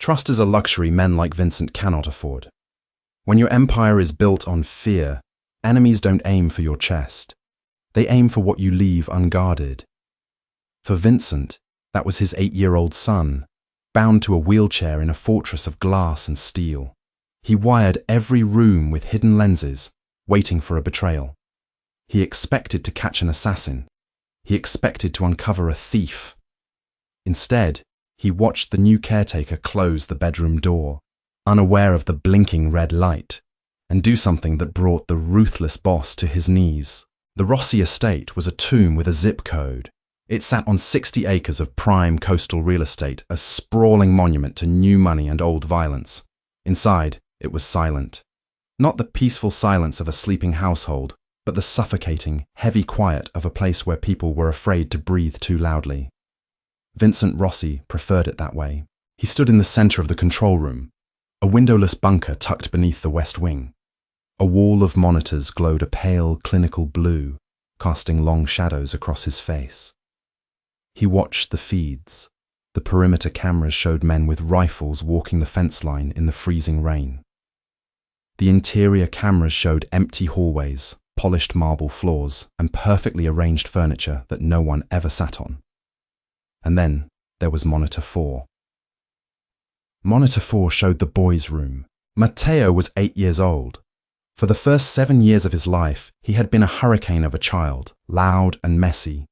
Trust is a luxury men like Vincent cannot afford. When your empire is built on fear, enemies don't aim for your chest. They aim for what you leave unguarded. For Vincent, that was his 8-year-old son, bound to a wheelchair in a fortress of glass and steel. He wired every room with hidden lenses, waiting for a betrayal. He expected to catch an assassin. He expected to uncover a thief. Instead, he watched the new caretaker close the bedroom door, unaware of the blinking red light, and do something that brought the ruthless boss to his knees. The Rossi estate was a tomb with a zip code. It sat on 60 acres of prime coastal real estate, a sprawling monument to new money and old violence. Inside, it was silent. Not the peaceful silence of a sleeping household, but the suffocating, heavy quiet of a place where people were afraid to breathe too loudly. Vincent Rossi preferred it that way. He stood in the center of the control room, a windowless bunker tucked beneath the west wing. A wall of monitors glowed a pale, clinical blue, casting long shadows across his face. He watched the feeds. The perimeter cameras showed men with rifles walking the fence line in the freezing rain. The interior cameras showed empty hallways, polished marble floors, and perfectly arranged furniture that no one ever sat on. And then there was Monitor 4. Monitor 4 showed the boys' room. Matteo was 8 years old. For the first 7 years of his life, he had been a hurricane of a child, loud and messy,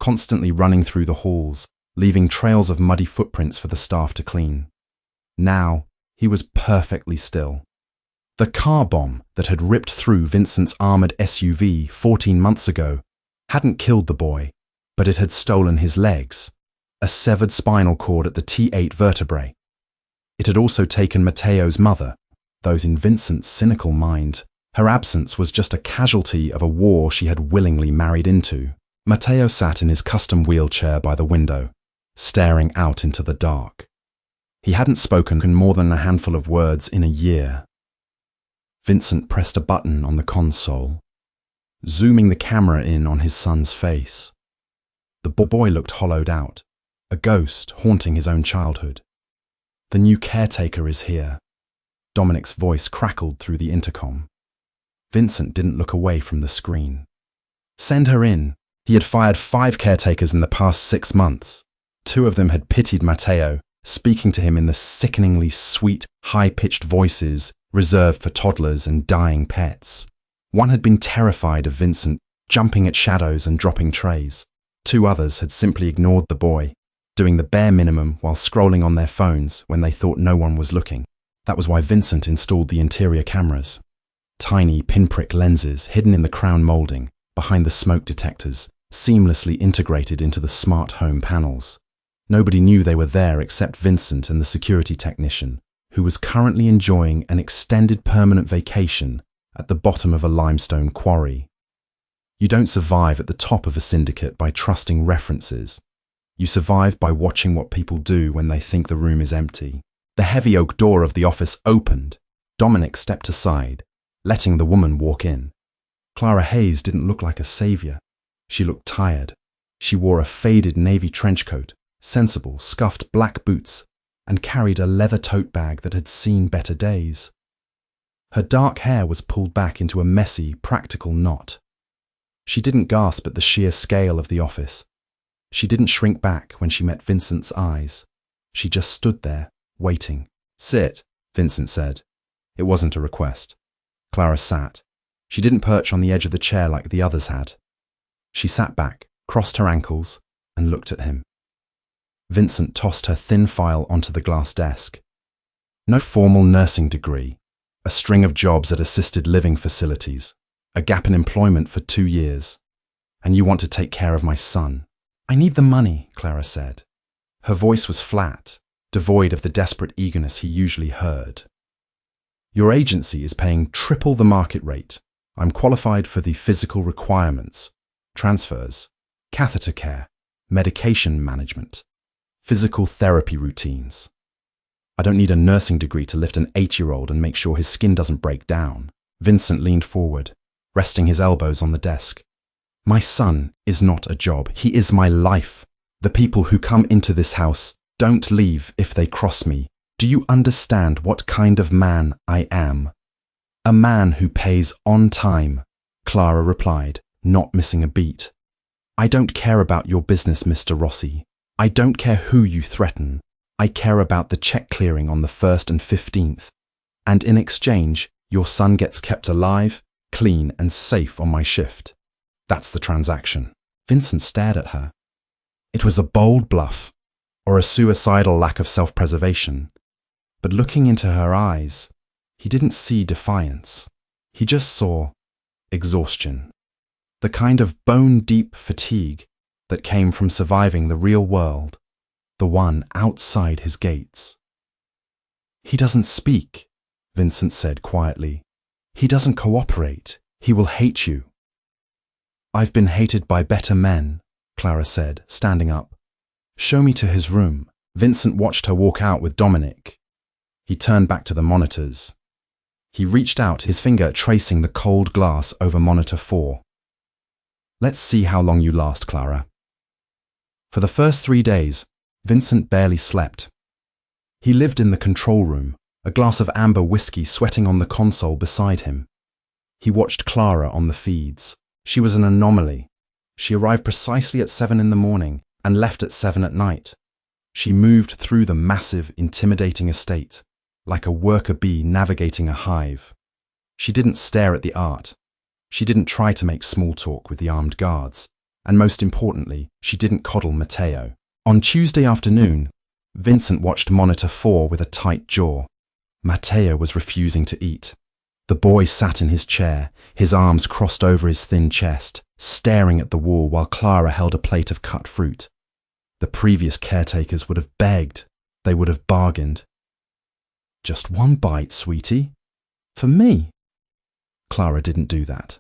constantly running through the halls, leaving trails of muddy footprints for the staff to clean. Now, he was perfectly still. The car bomb that had ripped through Vincent's armored SUV 14 months ago hadn't killed the boy, but it had stolen his legs, a severed spinal cord at the T8 vertebrae. It had also taken Matteo's mother, though in Vincent's cynical mind, her absence was just a casualty of a war she had willingly married into. Matteo sat in his custom wheelchair by the window, staring out into the dark. He hadn't spoken more than a handful of words in a year. Vincent pressed a button on the console, zooming the camera in on his son's face. The boy looked hollowed out, a ghost haunting his own childhood. "The new caretaker is here." Dominic's voice crackled through the intercom. Vincent didn't look away from the screen. "Send her in." He had fired 5 caretakers in the past 6 months. 2 of them had pitied Matteo, speaking to him in the sickeningly sweet, high-pitched voices reserved for toddlers and dying pets. 1 had been terrified of Vincent, jumping at shadows and dropping trays. 2 others had simply ignored the boy, doing the bare minimum while scrolling on their phones when they thought no one was looking. That was why Vincent installed the interior cameras. Tiny pinprick lenses hidden in the crown molding, behind the smoke detectors, seamlessly integrated into the smart home panels. Nobody knew they were there except Vincent and the security technician, who was currently enjoying an extended permanent vacation at the bottom of a limestone quarry. You don't survive at the top of a syndicate by trusting references. You survive by watching what people do when they think the room is empty. The heavy oak door of the office opened. Dominic stepped aside, letting the woman walk in. Clara Hayes didn't look like a savior. She looked tired. She wore a faded navy trench coat, sensible, scuffed black boots, and carried a leather tote bag that had seen better days. Her dark hair was pulled back into a messy, practical knot. She didn't gasp at the sheer scale of the office. She didn't shrink back when she met Vincent's eyes. She just stood there, waiting. "Sit," Vincent said. It wasn't a request. Clara sat. She didn't perch on the edge of the chair like the others had. She sat back, crossed her ankles, and looked at him. Vincent tossed her thin file onto the glass desk. "No formal nursing degree, a string of jobs at assisted living facilities, a gap in employment for 2 years. And you want to take care of my son." "I need the money," Clara said. Her voice was flat, devoid of the desperate eagerness he usually heard. "Your agency is paying triple the market rate. I'm qualified for the physical requirements, transfers, catheter care, medication management, physical therapy routines. I don't need a nursing degree to lift an 8-year-old and make sure his skin doesn't break down." Vincent leaned forward, resting his elbows on the desk. "My son is not a job. He is my life. The people who come into this house don't leave if they cross me. Do you understand what kind of man I am? A man who pays on time, Clara replied, not missing a beat. I don't care about your business, Mr. Rossi. I don't care who you threaten. I care about the check clearing on the 1st and 15th. And in exchange, your son gets kept alive, clean and safe on my shift. That's the transaction. Vincent stared at her. It was a bold bluff, or a suicidal lack of self-preservation. But looking into her eyes, he didn't see defiance. He just saw exhaustion. The kind of bone-deep fatigue that came from surviving the real world, the one outside his gates. He doesn't speak, Vincent said quietly. He doesn't cooperate. He will hate you. I've been hated by better men, Clara said, standing up. Show me to his room. Vincent watched her walk out with Dominic. He turned back to the monitors. He reached out, his finger tracing the cold glass over monitor 4. Let's see how long you last, Clara. For the first 3 days, Vincent barely slept. He lived in the control room, a glass of amber whiskey sweating on the console beside him. He watched Clara on the feeds. She was an anomaly. She arrived precisely at 7 in the morning and left at 7 at night. She moved through the massive, intimidating estate, like a worker bee navigating a hive. She didn't stare at the art. She didn't try to make small talk with the armed guards. And most importantly, she didn't coddle Matteo. On Tuesday afternoon, Vincent watched monitor 4 with a tight jaw. Matteo was refusing to eat. The boy sat in his chair, his arms crossed over his thin chest, staring at the wall while Clara held a plate of cut fruit. The previous caretakers would have begged. They would have bargained. Just one bite, sweetie. For me. Clara didn't do that.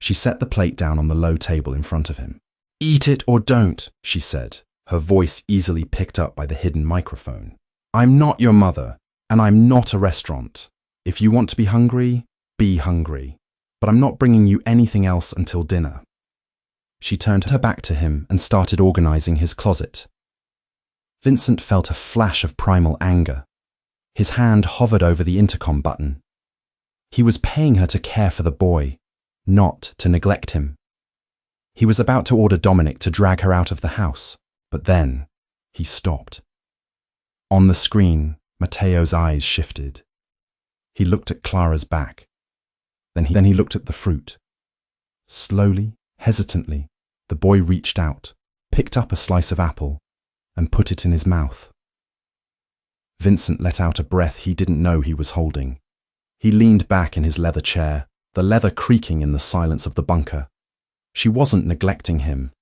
She set the plate down on the low table in front of him. Eat it or don't, she said, her voice easily picked up by the hidden microphone. I'm not your mother, and I'm not a restaurant. If you want to be hungry, be hungry. But I'm not bringing you anything else until dinner. She turned her back to him and started organizing his closet. Vincent felt a flash of primal anger. His hand hovered over the intercom button. He was paying her to care for the boy, not to neglect him. He was about to order Dominic to drag her out of the house, but then he stopped. On the screen, Matteo's eyes shifted. He looked at Clara's back. Then he looked at the fruit. Slowly, hesitantly, the boy reached out, picked up a slice of apple, and put it in his mouth. Vincent let out a breath he didn't know he was holding. He leaned back in his leather chair, the leather creaking in the silence of the bunker. She wasn't neglecting him.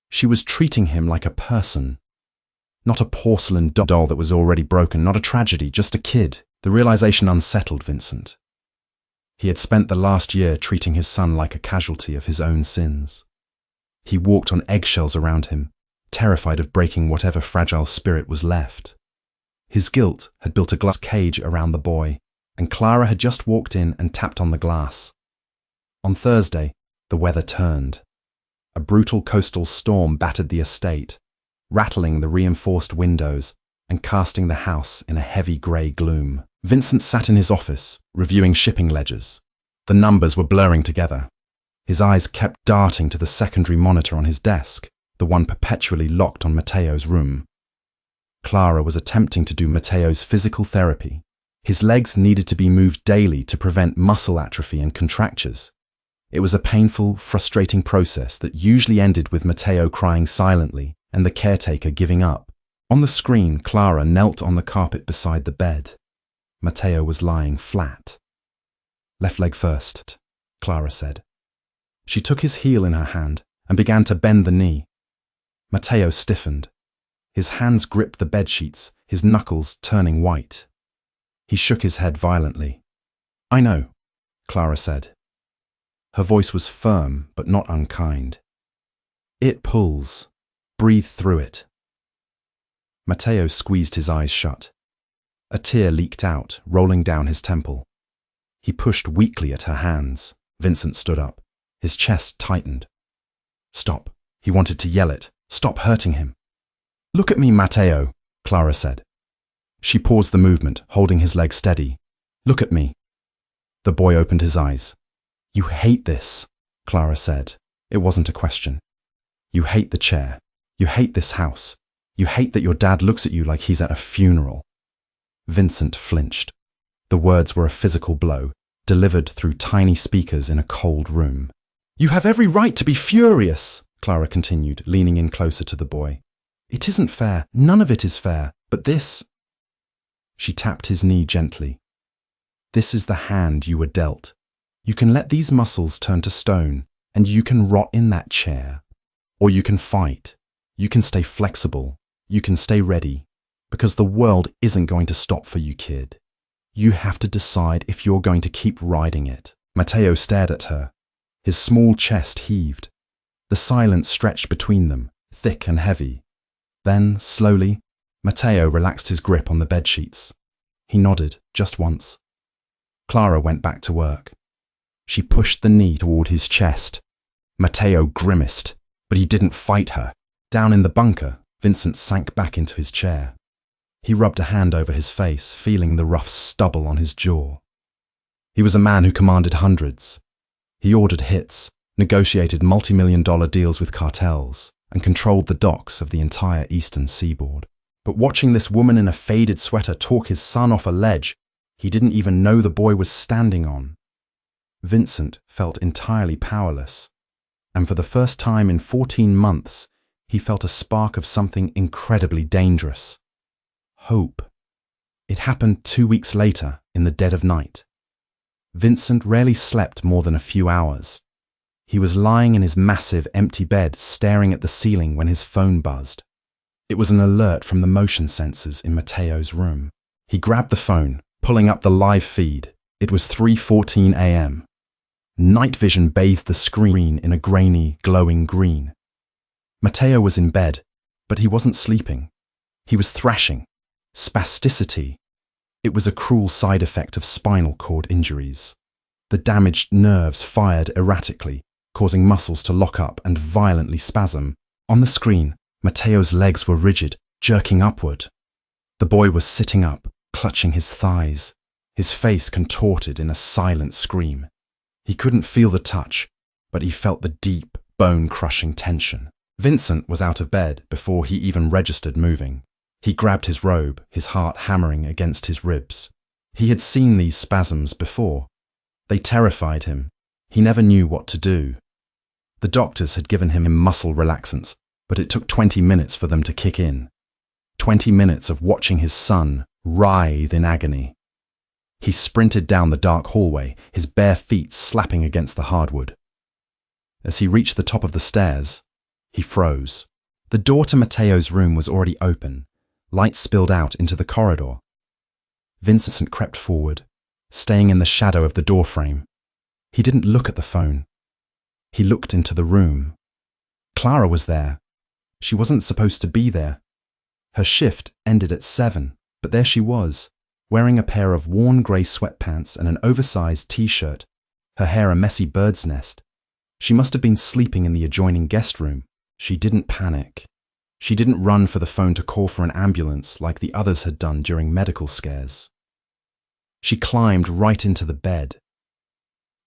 She was treating him like a person. Not a porcelain doll that was already broken, not a tragedy, just a kid. The realization unsettled Vincent. He had spent the last year treating his son like a casualty of his own sins. He walked on eggshells around him, terrified of breaking whatever fragile spirit was left. His guilt had built a glass cage around the boy, and Clara had just walked in and tapped on the glass. On Thursday, the weather turned. A brutal coastal storm battered the estate, rattling the reinforced windows and casting the house in a heavy grey gloom. Vincent sat in his office, reviewing shipping ledgers. The numbers were blurring together. His eyes kept darting to the secondary monitor on his desk, the one perpetually locked on Matteo's room. Clara was attempting to do Matteo's physical therapy. His legs needed to be moved daily to prevent muscle atrophy and contractures. It was a painful, frustrating process that usually ended with Matteo crying silently and the caretaker giving up. On the screen, Clara knelt on the carpet beside the bed. Matteo was lying flat. Left leg first, Clara said. She took his heel in her hand and began to bend the knee. Matteo stiffened. His hands gripped the bedsheets, his knuckles turning white. He shook his head violently. I know, Clara said. Her voice was firm but not unkind. It pulls. Breathe through it. Matteo squeezed his eyes shut. A tear leaked out, rolling down his temple. He pushed weakly at her hands. Vincent stood up. His chest tightened. Stop. He wanted to yell it. Stop hurting him. Look at me, Matteo, Clara said. She paused the movement, holding his leg steady. "Look at me." The boy opened his eyes. "You hate this," Clara said. It wasn't a question. "You hate the chair. You hate this house. You hate that your dad looks at you like he's at a funeral." Vincent flinched. The words were a physical blow, delivered through tiny speakers in a cold room. "You have every right to be furious," Clara continued, leaning in closer to the boy. "It isn't fair. None of it is fair. But this—" She tapped his knee gently. "This is the hand you were dealt. You can let these muscles turn to stone, and you can rot in that chair. Or you can fight. You can stay flexible. You can stay ready. Because the world isn't going to stop for you, kid. You have to decide if you're going to keep riding it." Matteo stared at her. His small chest heaved. The silence stretched between them, thick and heavy. Then, slowly, Matteo relaxed his grip on the bedsheets. He nodded, just once. Clara went back to work. She pushed the knee toward his chest. Matteo grimaced, but he didn't fight her. Down in the bunker, Vincent sank back into his chair. He rubbed a hand over his face, feeling the rough stubble on his jaw. He was a man who commanded hundreds. He ordered hits, negotiated multi-million-dollar deals with cartels, and controlled the docks of the entire eastern seaboard. But watching this woman in a faded sweater talk his son off a ledge he didn't even know the boy was standing on, Vincent felt entirely powerless. And for the first time in 14 months, he felt a spark of something incredibly dangerous. Hope. It happened 2 weeks later, in the dead of night. Vincent rarely slept more than a few hours. He was lying in his massive, empty bed, staring at the ceiling when his phone buzzed. It was an alert from the motion sensors in Matteo's room. He grabbed the phone, pulling up the live feed. It was 3:14 a.m. Night vision bathed the screen in a grainy, glowing green. Matteo was in bed, but he wasn't sleeping. He was thrashing. Spasticity. It was a cruel side effect of spinal cord injuries. The damaged nerves fired erratically, causing muscles to lock up and violently spasm. On the screen, Matteo's legs were rigid, jerking upward. The boy was sitting up, clutching his thighs, his face contorted in a silent scream. He couldn't feel the touch, but he felt the deep, bone-crushing tension. Vincent was out of bed before he even registered moving. He grabbed his robe, his heart hammering against his ribs. He had seen these spasms before. They terrified him. He never knew what to do. The doctors had given him muscle relaxants, but it took 20 minutes for them to kick in. 20 minutes of watching his son writhe in agony. He sprinted down the dark hallway, his bare feet slapping against the hardwood. As he reached the top of the stairs, he froze. The door to Matteo's room was already open. Light spilled out into the corridor. Vincent crept forward, staying in the shadow of the doorframe. He didn't look at the phone. He looked into the room. Clara was there. She wasn't supposed to be there. Her shift ended at 7, but there she was, wearing a pair of worn grey sweatpants and an oversized t-shirt, her hair a messy bird's nest. She must have been sleeping in the adjoining guest room. She didn't panic. She didn't run for the phone to call for an ambulance like the others had done during medical scares. She climbed right into the bed.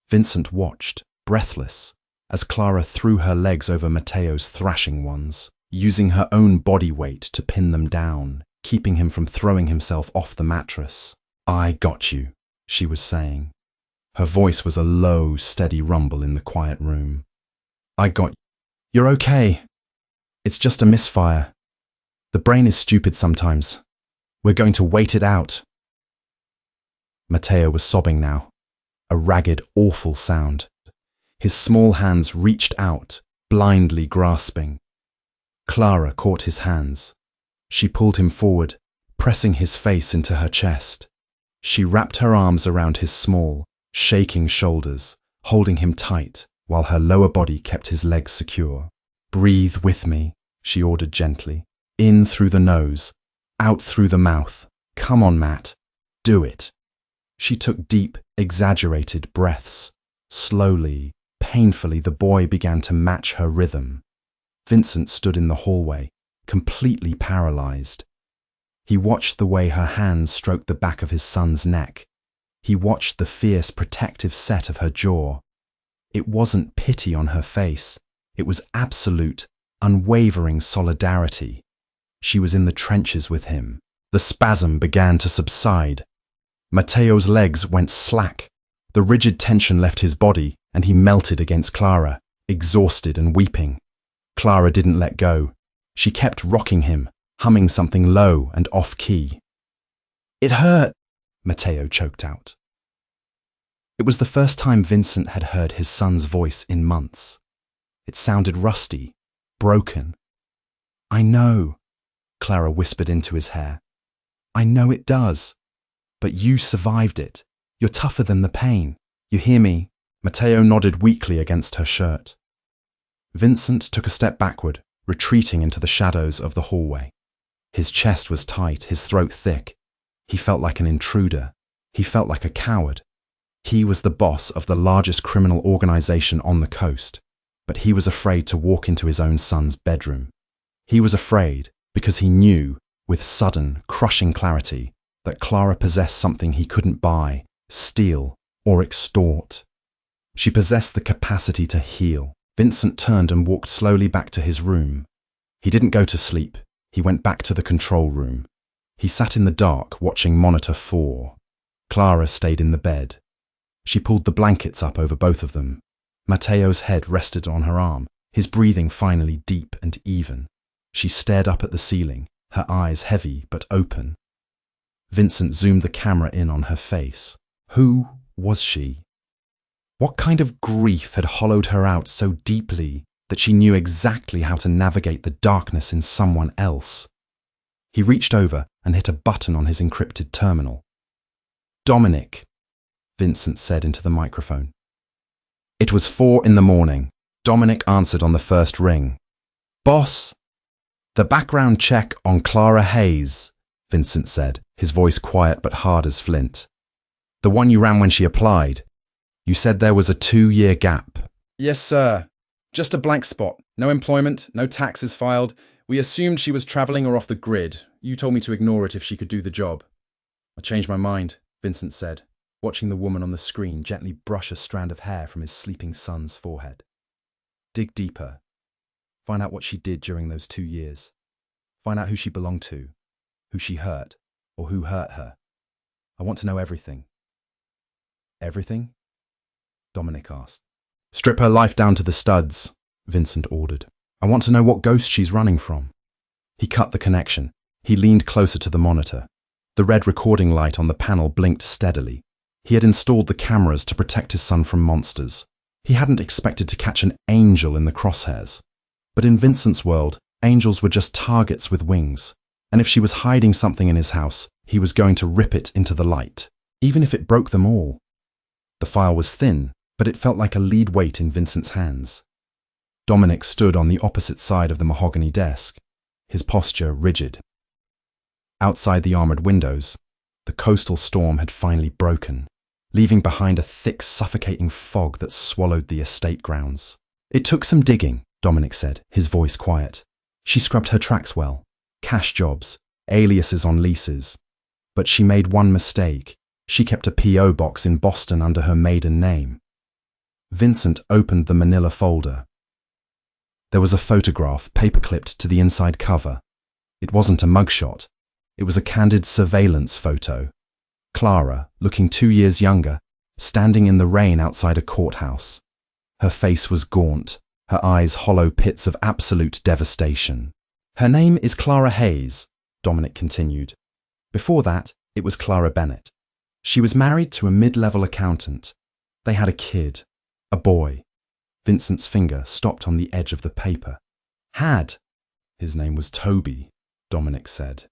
Vincent watched, breathless, as Clara threw her legs over Matteo's thrashing ones, using her own body weight to pin them down, keeping him from throwing himself off the mattress. "I got you," she was saying. Her voice was a low, steady rumble in the quiet room. "I got you. You're okay. It's just a misfire. The brain is stupid sometimes. We're going to wait it out." Matteo was sobbing now, a ragged, awful sound. His small hands reached out, blindly grasping. Clara caught his hands. She pulled him forward, pressing his face into her chest. She wrapped her arms around his small, shaking shoulders, holding him tight while her lower body kept his legs secure. "Breathe with me," she ordered gently. "In through the nose, out through the mouth. Come on, Matt. Do it." She took deep, exaggerated breaths. Slowly, painfully, the boy began to match her rhythm. Vincent stood in the hallway, completely paralyzed. He watched the way her hands stroked the back of his son's neck. He watched the fierce, protective set of her jaw. It wasn't pity on her face. It was absolute, unwavering solidarity. She was in the trenches with him. The spasm began to subside. Matteo's legs went slack. The rigid tension left his body, and he melted against Clara, exhausted and weeping. Clara didn't let go. She kept rocking him, humming something low and off-key. "It hurt," Matteo choked out. It was the first time Vincent had heard his son's voice in months. It sounded rusty, broken. "I know," Clara whispered into his hair. "I know it does. But you survived it. You're tougher than the pain. You hear me?" Matteo nodded weakly against her shirt. Vincent took a step backward, retreating into the shadows of the hallway. His chest was tight, his throat thick. He felt like an intruder. He felt like a coward. He was the boss of the largest criminal organization on the coast, but he was afraid to walk into his own son's bedroom. He was afraid because he knew, with sudden, crushing clarity, that Clara possessed something he couldn't buy, steal, or extort. She possessed the capacity to heal. Vincent turned and walked slowly back to his room. He didn't go to sleep. He went back to the control room. He sat in the dark, watching Monitor 4. Clara stayed in the bed. She pulled the blankets up over both of them. Matteo's head rested on her arm, his breathing finally deep and even. She stared up at the ceiling, her eyes heavy but open. Vincent zoomed the camera in on her face. Who was she? What kind of grief had hollowed her out so deeply that she knew exactly how to navigate the darkness in someone else? He reached over and hit a button on his encrypted terminal. "Dominic," Vincent said into the microphone. It was 4 a.m. Dominic answered on the first ring. "Boss?" "The background check on Clara Hayes," Vincent said, his voice quiet but hard as flint. "The one you ran when she applied. You said there was a 2-year gap." "Yes, sir. Just a blank spot. No employment, no taxes filed. We assumed she was travelling or off the grid. You told me to ignore it if she could do the job." "I changed my mind," Vincent said, watching the woman on the screen gently brush a strand of hair from his sleeping son's forehead. "Dig deeper. Find out what she did during those 2 years. Find out who she belonged to, who she hurt, or who hurt her. I want to know everything." "Everything?" Dominic asked. "Strip her life down to the studs," Vincent ordered. "I want to know what ghost she's running from." He cut the connection. He leaned closer to the monitor. The red recording light on the panel blinked steadily. He had installed the cameras to protect his son from monsters. He hadn't expected to catch an angel in the crosshairs. But in Vincent's world, angels were just targets with wings. And if she was hiding something in his house, he was going to rip it into the light, even if it broke them all. The file was thin, but it felt like a lead weight in Vincent's hands. Dominic stood on the opposite side of the mahogany desk, his posture rigid. Outside the armoured windows, the coastal storm had finally broken, leaving behind a thick, suffocating fog that swallowed the estate grounds. "It took some digging," Dominic said, his voice quiet. "She scrubbed her tracks well. Cash jobs, aliases on leases. But she made one mistake. She kept a P.O. box in Boston under her maiden name." Vincent opened the manila folder. There was a photograph paper-clipped to the inside cover. It wasn't a mugshot. It was a candid surveillance photo. Clara, looking 2 years younger, standing in the rain outside a courthouse. Her face was gaunt, her eyes hollow pits of absolute devastation. "Her name is Clara Hayes," Dominic continued. "Before that, it was Clara Bennett. She was married to a mid-level accountant. They had a kid, a boy." Vincent's finger stopped on the edge of the paper. "Had." "His name was Toby," Dominic said.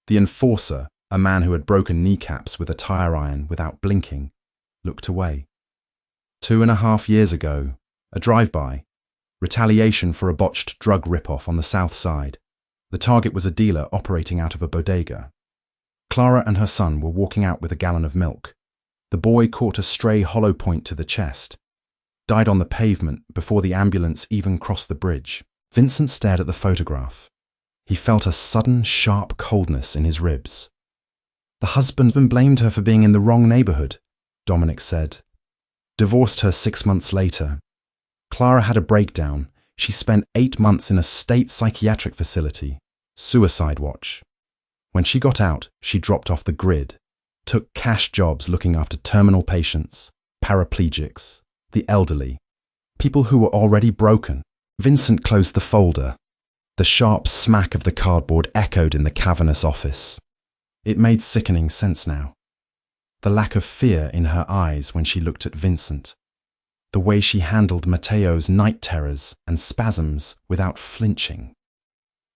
The enforcer, a man who had broken kneecaps with a tire iron without blinking, looked away. 2.5 years ago, a drive-by. Retaliation for a botched drug rip-off on the south side. The target was a dealer operating out of a bodega. Clara and her son were walking out with a gallon of milk. The boy caught a stray hollow point to the chest. Died on the pavement before the ambulance even crossed the bridge. Vincent stared at the photograph. He felt a sudden, sharp coldness in his ribs. The husband blamed her for being in the wrong neighborhood, Dominic said. Divorced her 6 months later. Clara had a breakdown. She spent 8 months in a state psychiatric facility, suicide watch. When she got out, she dropped off the grid, took cash jobs looking after terminal patients, paraplegics, the elderly, people who were already broken. Vincent closed the folder. The sharp smack of the cardboard echoed in the cavernous office. It made sickening sense now. The lack of fear in her eyes when she looked at Vincent. The way she handled Matteo's night terrors and spasms without flinching.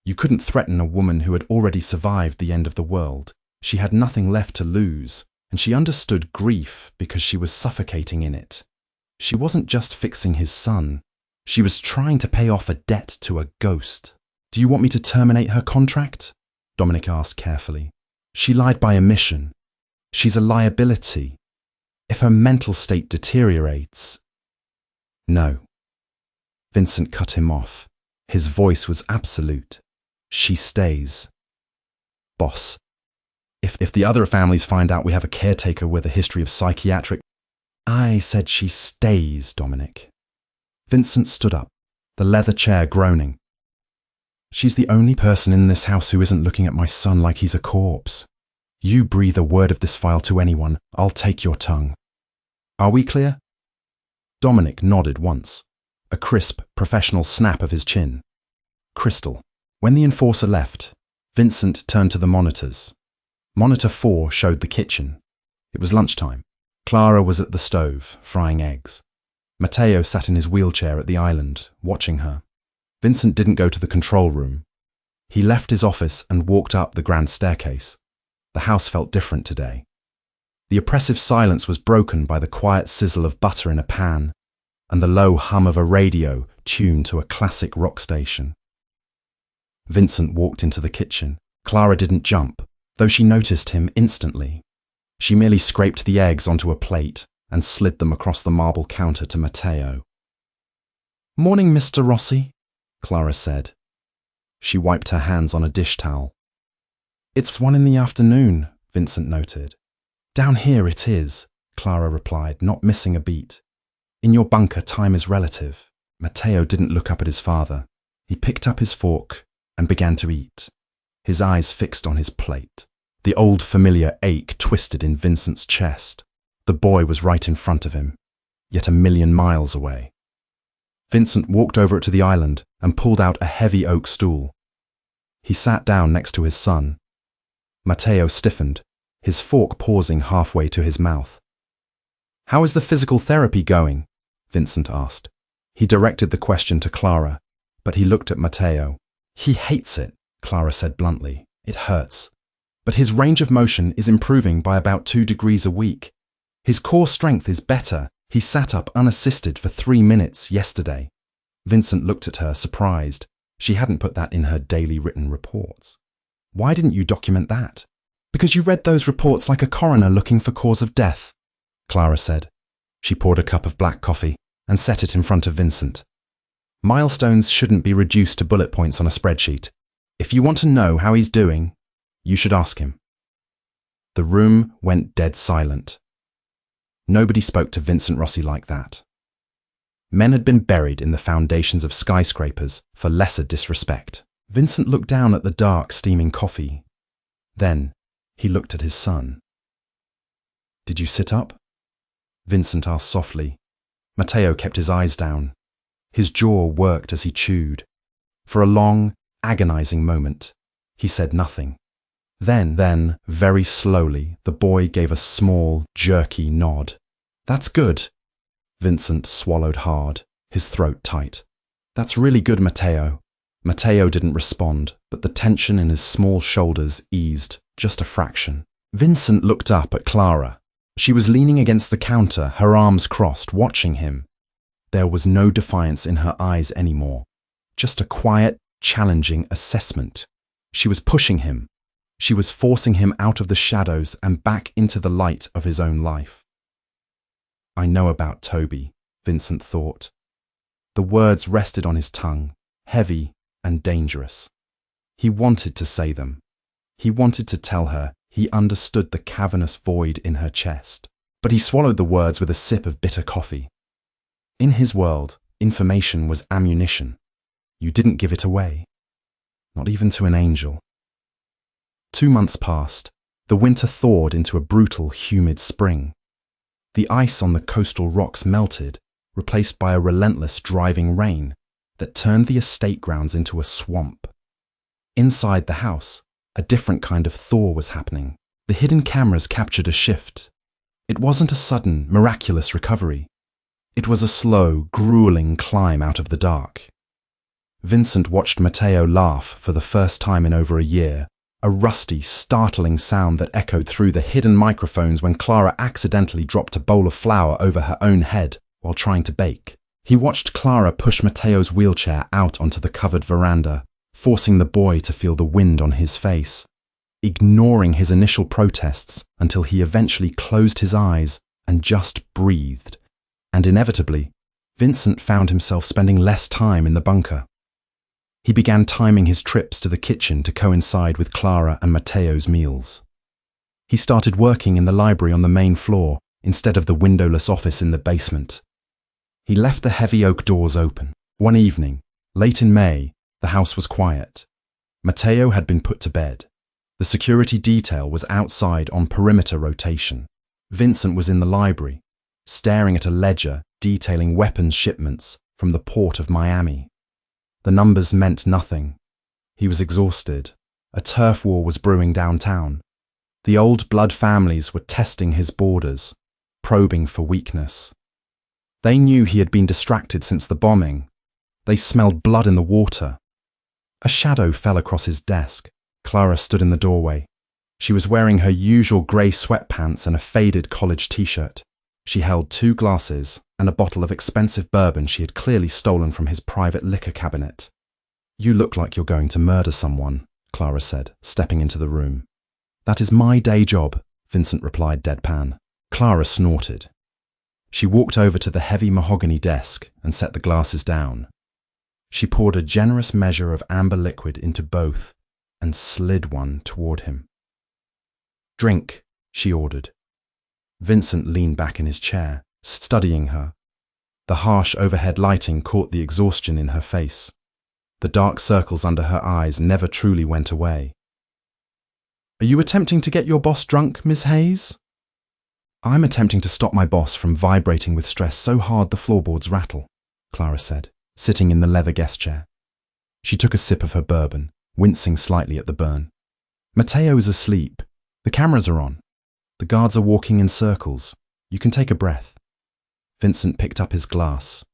You couldn't threaten a woman who had already survived the end of the world. She had nothing left to lose, and she understood grief because she was suffocating in it. She wasn't just fixing his son. She was trying to pay off a debt to a ghost. "Do you want me to terminate her contract?" Dominic asked carefully. "She lied by omission. She's a liability. If her mental state deteriorates..." "No." Vincent cut him off. His voice was absolute. "She stays." "Boss, if the other families find out we have a caretaker with a history of psychiatric..." "I said she stays, Dominic." Vincent stood up, the leather chair groaning. "She's the only person in this house who isn't looking at my son like he's a corpse. You breathe a word of this file to anyone, I'll take your tongue. Are we clear?" Dominic nodded once, a crisp, professional snap of his chin. Crystal. When the enforcer left, Vincent turned to the monitors. Monitor 4 showed the kitchen. It was lunchtime. Clara was at the stove, frying eggs. Matteo sat in his wheelchair at the island, watching her. Vincent didn't go to the control room. He left his office and walked up the grand staircase. The house felt different today. The oppressive silence was broken by the quiet sizzle of butter in a pan and the low hum of a radio tuned to a classic rock station. Vincent walked into the kitchen. Clara didn't jump, though she noticed him instantly. She merely scraped the eggs onto a plate and slid them across the marble counter to Matteo. "Morning, Mr. Rossi," Clara said. She wiped her hands on a dish towel. "It's 1 in the afternoon," Vincent noted. "Down here it is," Clara replied, not missing a beat. "In your bunker, time is relative." Matteo didn't look up at his father. He picked up his fork and began to eat, his eyes fixed on his plate. The old familiar ache twisted in Vincent's chest. The boy was right in front of him, yet a million miles away. Vincent walked over to the island and pulled out a heavy oak stool. He sat down next to his son. Matteo stiffened, his fork pausing halfway to his mouth. "How is the physical therapy going?" Vincent asked. He directed the question to Clara, but he looked at Matteo. "He hates it," Clara said bluntly. "It hurts. But his range of motion is improving by about 2 degrees a week. His core strength is better. He sat up unassisted for 3 minutes yesterday." Vincent looked at her, surprised. She hadn't put that in her daily written reports. "Why didn't you document that?" "Because you read those reports like a coroner looking for cause of death," Clara said. She poured a cup of black coffee and set it in front of Vincent. "Milestones shouldn't be reduced to bullet points on a spreadsheet. If you want to know how he's doing, you should ask him." The room went dead silent. Nobody spoke to Vincent Rossi like that. Men had been buried in the foundations of skyscrapers for lesser disrespect. Vincent looked down at the dark, steaming coffee. Then he looked at his son. "Did you sit up?" Vincent asked softly. Matteo kept his eyes down. His jaw worked as he chewed. For a long, agonizing moment, he said nothing. Then, very slowly, the boy gave a small, jerky nod. "That's good." Vincent swallowed hard, his throat tight. "That's really good, Matteo." Matteo didn't respond, but the tension in his small shoulders eased, just a fraction. Vincent looked up at Clara. She was leaning against the counter, her arms crossed, watching him. There was no defiance in her eyes anymore, just a quiet, challenging assessment. She was pushing him. She was forcing him out of the shadows and back into the light of his own life. "I know about Toby," Vincent thought. The words rested on his tongue, heavy and dangerous. He wanted to say them. He wanted to tell her he understood the cavernous void in her chest, but he swallowed the words with a sip of bitter coffee. In his world, information was ammunition. You didn't give it away. Not even to an angel. 2 months passed. The winter thawed into a brutal, humid spring. The ice on the coastal rocks melted, replaced by a relentless driving rain that turned the estate grounds into a swamp. Inside the house, a different kind of thaw was happening. The hidden cameras captured a shift. It wasn't a sudden, miraculous recovery. It was a slow, grueling climb out of the dark. Vincent watched Matteo laugh for the first time in over a year, a rusty, startling sound that echoed through the hidden microphones when Clara accidentally dropped a bowl of flour over her own head while trying to bake. He watched Clara push Matteo's wheelchair out onto the covered veranda, forcing the boy to feel the wind on his face, ignoring his initial protests until he eventually closed his eyes and just breathed. And inevitably, Vincent found himself spending less time in the bunker. He began timing his trips to the kitchen to coincide with Clara and Matteo's meals. He started working in the library on the main floor instead of the windowless office in the basement. He left the heavy oak doors open. One evening, late in May, the house was quiet. Matteo had been put to bed. The security detail was outside on perimeter rotation. Vincent was in the library, staring at a ledger detailing weapons shipments from the port of Miami. The numbers meant nothing. He was exhausted. A turf war was brewing downtown. The old blood families were testing his borders, probing for weakness. They knew he had been distracted since the bombing. They smelled blood in the water. A shadow fell across his desk. Clara stood in the doorway. She was wearing her usual grey sweatpants and a faded college t-shirt. She held 2 glasses and a bottle of expensive bourbon she had clearly stolen from his private liquor cabinet. "You look like you're going to murder someone," Clara said, stepping into the room. "That is my day job," Vincent replied deadpan. Clara snorted. She walked over to the heavy mahogany desk and set the glasses down. She poured a generous measure of amber liquid into both and slid one toward him. "Drink," she ordered. Vincent leaned back in his chair, studying her. The harsh overhead lighting caught the exhaustion in her face. The dark circles under her eyes never truly went away. "Are you attempting to get your boss drunk, Miss Hayes?" "I'm attempting to stop my boss from vibrating with stress so hard the floorboards rattle," Clara said, sitting in the leather guest chair. She took a sip of her bourbon, wincing slightly at the burn. "Matteo is asleep. The cameras are on. The guards are walking in circles. You can take a breath." Vincent picked up his glass.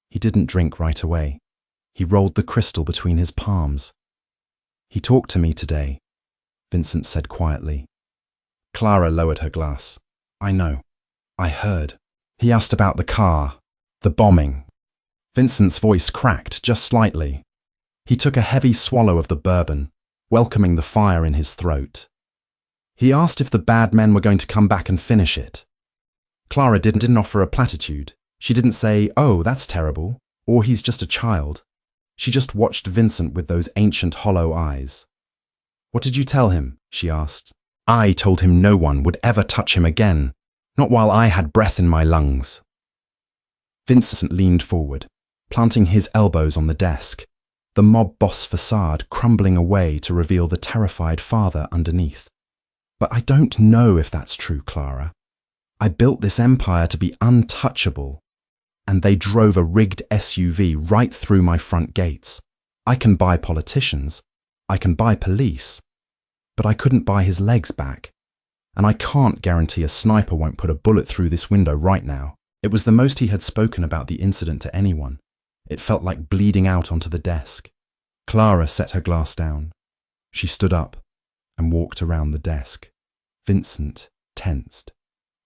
He didn't drink right away. He rolled the crystal between his palms. "He talked to me today," Vincent said quietly. Clara lowered her glass. "I know. I heard. He asked about the car, the bombing." Vincent's voice cracked just slightly. He took a heavy swallow of the bourbon, welcoming the fire in his throat. He asked if the bad men were going to come back and finish it. Clara didn't offer a platitude. She didn't say, "Oh, that's terrible," or "He's just a child." She just watched Vincent with those ancient hollow eyes. "What did you tell him?" she asked. "I told him no one would ever touch him again, not while I had breath in my lungs." Vincent leaned forward, planting his elbows on the desk, the mob boss facade crumbling away to reveal the terrified father underneath. "But I don't know if that's true, Clara. I built this empire to be untouchable, and they drove a rigged SUV right through my front gates. I can buy politicians, I can buy police, but I couldn't buy his legs back. And I can't guarantee a sniper won't put a bullet through this window right now." It was the most he had spoken about the incident to anyone. It felt like bleeding out onto the desk. Clara set her glass down. She stood up and walked around the desk. Vincent tensed.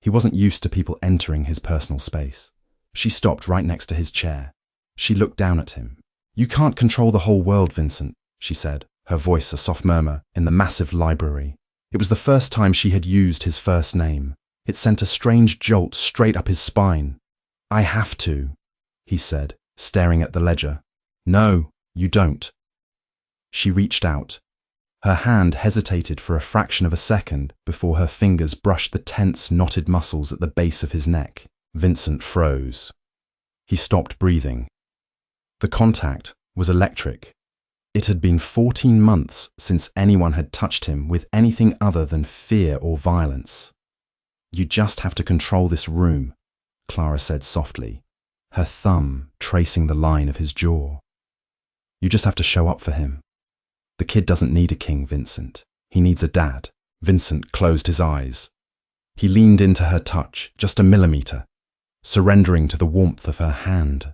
He wasn't used to people entering his personal space. She stopped right next to his chair. She looked down at him. "You can't control the whole world, Vincent," she said, her voice a soft murmur, in the massive library. It was the first time she had used his first name. It sent a strange jolt straight up his spine. "I have to," he said, staring at the ledger. "No, you don't." She reached out. Her hand hesitated for a fraction of a second before her fingers brushed the tense, knotted muscles at the base of his neck. Vincent froze. He stopped breathing. The contact was electric. It had been 14 months since anyone had touched him with anything other than fear or violence. "You just have to control this room," Clara said softly, her thumb tracing the line of his jaw. "You just have to show up for him. The kid doesn't need a king, Vincent. He needs a dad." Vincent closed his eyes. He leaned into her touch, just a millimeter, surrendering to the warmth of her hand.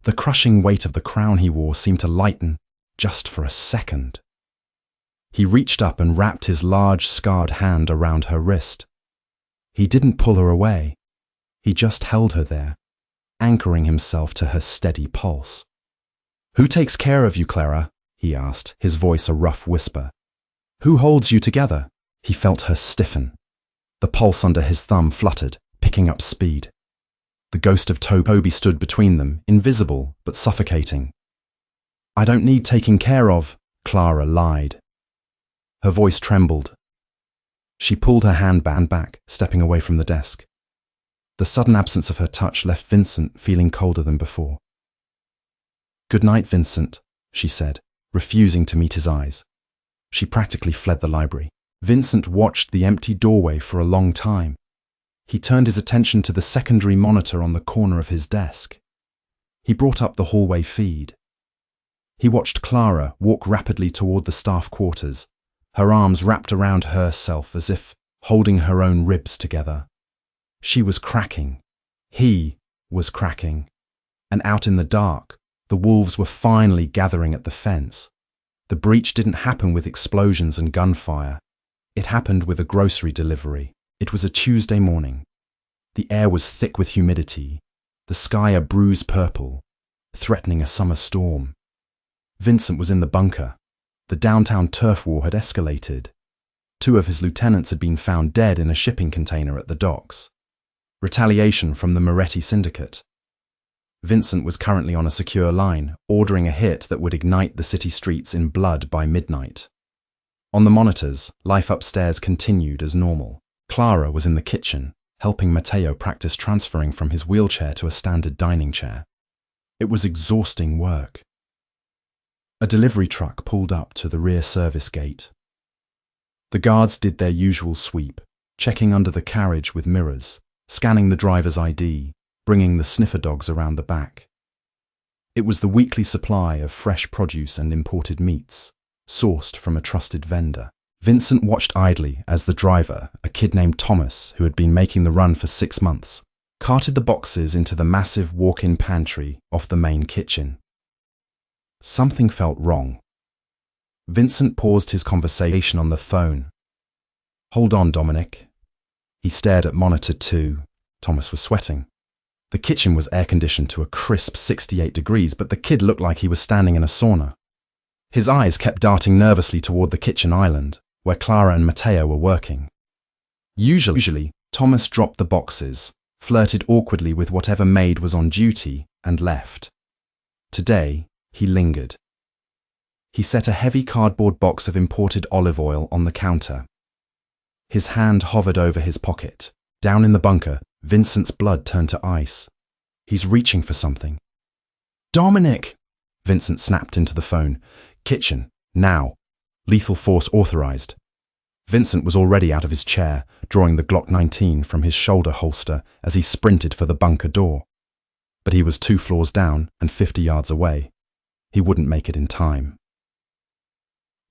The crushing weight of the crown he wore seemed to lighten just for a second. He reached up and wrapped his large, scarred hand around her wrist. He didn't pull her away. He just held her there, anchoring himself to her steady pulse. "Who takes care of you, Clara?" he asked, his voice a rough whisper. "Who holds you together?" He felt her stiffen. The pulse under his thumb fluttered, picking up speed. The ghost of Toby stood between them, invisible but suffocating. "I don't need taking care of," Clara lied. Her voice trembled. She pulled her hand back, stepping away from the desk. The sudden absence of her touch left Vincent feeling colder than before. "Good night, Vincent," she said, refusing to meet his eyes. She practically fled the library. Vincent watched the empty doorway for a long time. He turned his attention to the secondary monitor on the corner of his desk. He brought up the hallway feed. He watched Clara walk rapidly toward the staff quarters, her arms wrapped around herself as if holding her own ribs together. She was cracking. He was cracking. And out in the dark, the wolves were finally gathering at the fence. The breach didn't happen with explosions and gunfire. It happened with a grocery delivery. It was a Tuesday morning. The air was thick with humidity, the sky a bruised purple, threatening a summer storm. Vincent was in the bunker. The downtown turf war had escalated. 2 of his lieutenants had been found dead in a shipping container at the docks. Retaliation from the Moretti syndicate. Vincent was currently on a secure line, ordering a hit that would ignite the city streets in blood by midnight. On the monitors, life upstairs continued as normal. Clara was in the kitchen, helping Matteo practice transferring from his wheelchair to a standard dining chair. It was exhausting work. A delivery truck pulled up to the rear service gate. The guards did their usual sweep, checking under the carriage with mirrors, scanning the driver's ID, bringing the sniffer dogs around the back. It was the weekly supply of fresh produce and imported meats, sourced from a trusted vendor. Vincent watched idly as the driver, a kid named Thomas, who had been making the run for 6 months, carted the boxes into the massive walk-in pantry off the main kitchen. Something felt wrong. Vincent paused his conversation on the phone. "Hold on, Dominic." He stared at monitor 2. Thomas was sweating. The kitchen was air-conditioned to a crisp 68 degrees, but the kid looked like he was standing in a sauna. His eyes kept darting nervously toward the kitchen island, where Clara and Matteo were working. Usually, Thomas dropped the boxes, flirted awkwardly with whatever maid was on duty, and left. Today, he lingered. He set a heavy cardboard box of imported olive oil on the counter. His hand hovered over his pocket. Down in the bunker, Vincent's blood turned to ice. He's reaching for something. "Dominic!" Vincent snapped into the phone. "Kitchen, now. Lethal force authorized." Vincent was already out of his chair, drawing the Glock 19 from his shoulder holster as he sprinted for the bunker door. But he was 2 floors down and 50 yards away. He wouldn't make it in time.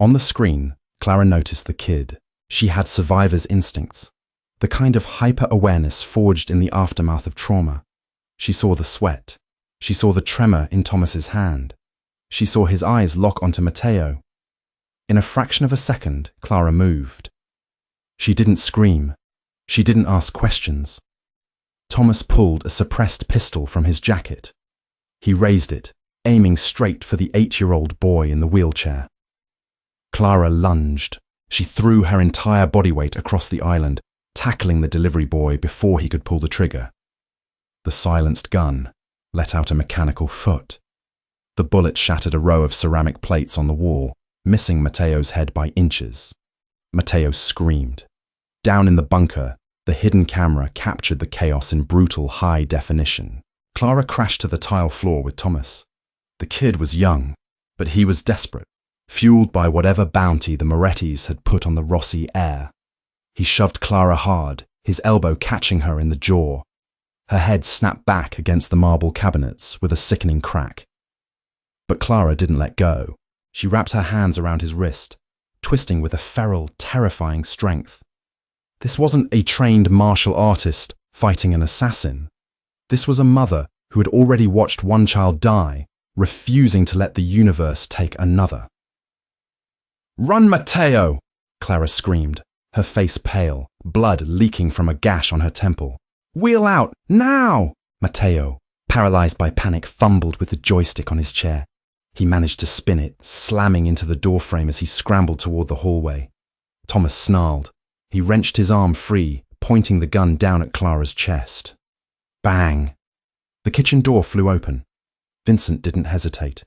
On the screen, Clara noticed the kid. She had survivor's instincts, the kind of hyper-awareness forged in the aftermath of trauma. She saw the sweat. She saw the tremor in Thomas's hand. She saw his eyes lock onto Matteo. In a fraction of a second, Clara moved. She didn't scream. She didn't ask questions. Thomas pulled a suppressed pistol from his jacket. He raised it, aiming straight for the 8-year-old boy in the wheelchair. Clara lunged. She threw her entire body weight across the island, tackling the delivery boy before he could pull the trigger. The silenced gun let out a mechanical foot. The bullet shattered a row of ceramic plates on the wall, missing Mateo's head by inches. Mateo screamed. Down in the bunker, the hidden camera captured the chaos in brutal high definition. Clara crashed to the tile floor with Thomas. The kid was young, but he was desperate, fueled by whatever bounty the Morettis had put on the Rossi heir. He shoved Clara hard, his elbow catching her in the jaw. Her head snapped back against the marble cabinets with a sickening crack. But Clara didn't let go. She wrapped her hands around his wrist, twisting with a feral, terrifying strength. This wasn't a trained martial artist fighting an assassin. This was a mother who had already watched one child die, refusing to let the universe take another. "Run, Mateo!" Clara screamed, her face pale, blood leaking from a gash on her temple. "Wheel out, now!" Mateo, paralyzed by panic, fumbled with the joystick on his chair. He managed to spin it, slamming into the doorframe as he scrambled toward the hallway. Thomas snarled. He wrenched his arm free, pointing the gun down at Clara's chest. Bang! The kitchen door flew open. Vincent didn't hesitate.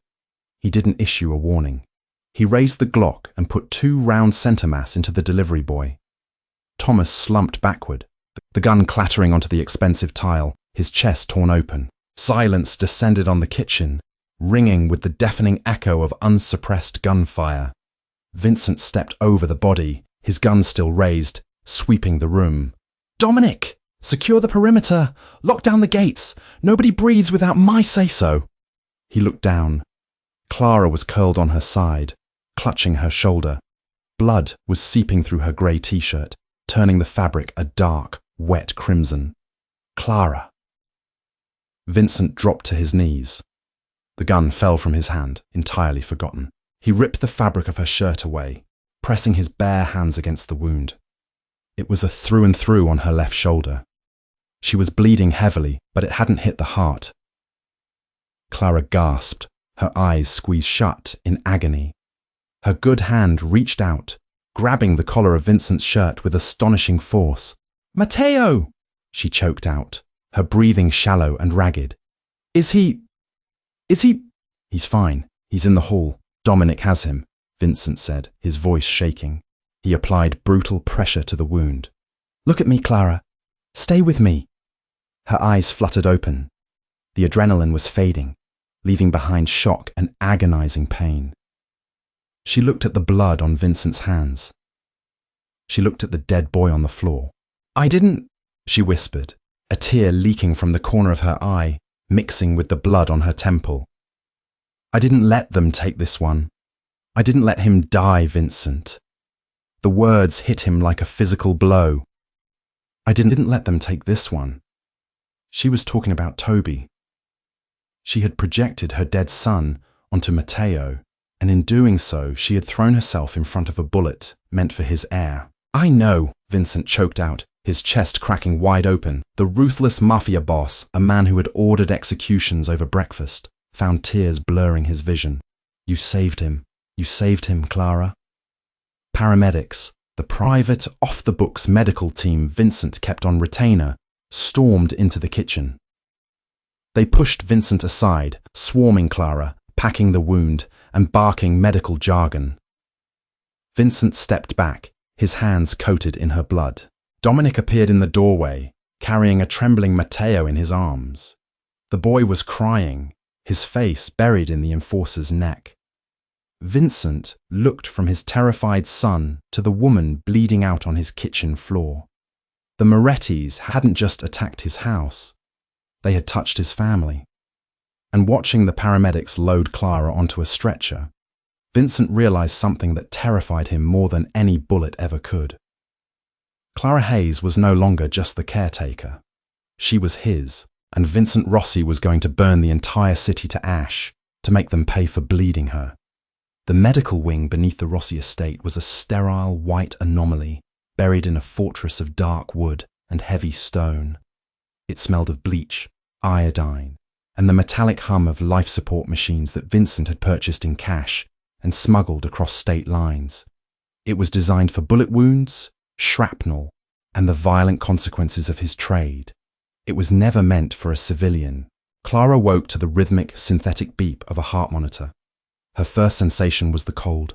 He didn't issue a warning. He raised the Glock and put 2 round center mass into the delivery boy. Thomas slumped backward, the gun clattering onto the expensive tile, his chest torn open. Silence descended on the kitchen, ringing with the deafening echo of unsuppressed gunfire. Vincent stepped over the body, his gun still raised, sweeping the room. "Dominic! Secure the perimeter! Lock down the gates! Nobody breathes without my say-so!" He looked down. Clara was curled on her side, clutching her shoulder. Blood was seeping through her grey t-shirt, turning the fabric a dark, wet crimson. "Clara!" Vincent dropped to his knees. The gun fell from his hand, entirely forgotten. He ripped the fabric of her shirt away, pressing his bare hands against the wound. It was a through and through on her left shoulder. She was bleeding heavily, but it hadn't hit the heart. Clara gasped, her eyes squeezed shut in agony. Her good hand reached out, grabbing the collar of Vincent's shirt with astonishing force. "Mateo!" she choked out, her breathing shallow and ragged. Is he... He's fine. He's in the hall. Dominic has him," Vincent said, his voice shaking. He applied brutal pressure to the wound. "Look at me, Clara. Stay with me." Her eyes fluttered open. The adrenaline was fading, leaving behind shock and agonizing pain. She looked at the blood on Vincent's hands. She looked at the dead boy on the floor. "I didn't," she whispered, a tear leaking from the corner of her eye, mixing with the blood on her temple. "I didn't let them take this one. I didn't let him die, Vincent." The words hit him like a physical blow. "I didn't let them take this one." She was talking about Toby. She had projected her dead son onto Mateo, and in doing so, she had thrown herself in front of a bullet meant for his heir. "I know," Vincent choked out, his chest cracking wide open. The ruthless Mafia Boss, a man who had ordered executions over breakfast, found tears blurring his vision. "You saved him. You saved him, Clara." Paramedics, the private, off-the-books medical team Vincent kept on retainer, stormed into the kitchen. They pushed Vincent aside, swarming Clara, packing the wound, and barking medical jargon. Vincent stepped back, his hands coated in her blood. Dominic appeared in the doorway, carrying a trembling Mateo in his arms. The boy was crying, his face buried in the enforcer's neck. Vincent looked from his terrified son to the woman bleeding out on his kitchen floor. The Morettis hadn't just attacked his house, they had touched his family. And watching the paramedics load Clara onto a stretcher, Vincent realized something that terrified him more than any bullet ever could. Clara Hayes was no longer just the caretaker. She was his, and Vincent Rossi was going to burn the entire city to ash to make them pay for bleeding her. The medical wing beneath the Rossi estate was a sterile white anomaly, buried in a fortress of dark wood and heavy stone. It smelled of bleach, iodine, and the metallic hum of life support machines that Vincent had purchased in cash and smuggled across state lines. It was designed for bullet wounds, shrapnel, and the violent consequences of his trade. It was never meant for a civilian. Clara woke to the rhythmic, synthetic beep of a heart monitor. Her first sensation was the cold.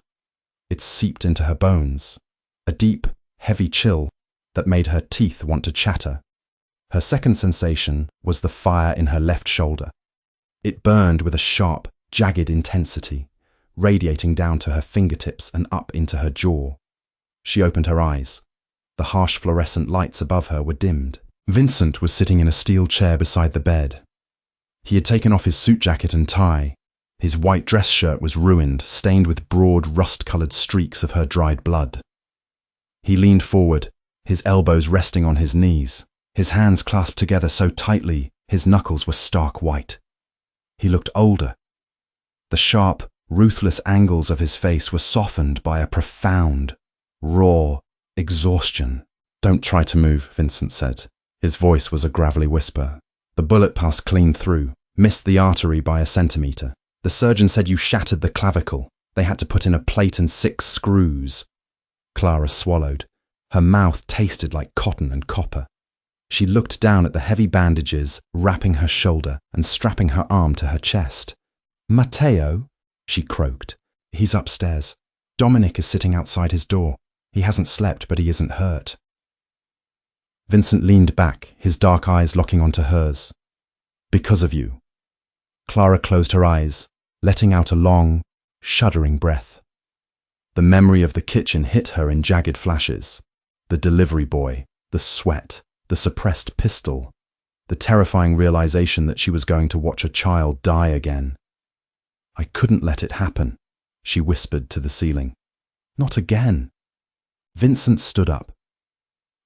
It seeped into her bones, a deep, heavy chill that made her teeth want to chatter. Her second sensation was the fire in her left shoulder. It burned with a sharp, jagged intensity, radiating down to her fingertips and up into her jaw. She opened her eyes. The harsh fluorescent lights above her were dimmed. Vincent was sitting in a steel chair beside the bed. He had taken off his suit jacket and tie. His white dress shirt was ruined, stained with broad, rust-colored streaks of her dried blood. He leaned forward, his elbows resting on his knees, his hands clasped together so tightly his knuckles were stark white. He looked older. The sharp, ruthless angles of his face were softened by a profound, raw exhaustion. "Don't try to move," Vincent said. His voice was a gravelly whisper. "The bullet passed clean through, missed the artery by a centimetre. The surgeon said you shattered the clavicle. They had to put in a plate and 6 screws." Clara swallowed. Her mouth tasted like cotton and copper. She looked down at the heavy bandages wrapping her shoulder and strapping her arm to her chest. "Matteo?" she croaked. "He's upstairs. Dominic is sitting outside his door. He hasn't slept, but he isn't hurt." Vincent leaned back, his dark eyes locking onto hers. "Because of you." Clara closed her eyes, letting out a long, shuddering breath. The memory of the kitchen hit her in jagged flashes. The delivery boy, the sweat, the suppressed pistol, the terrifying realization that she was going to watch a child die again. "I couldn't let it happen," she whispered to the ceiling. "Not again." Vincent stood up.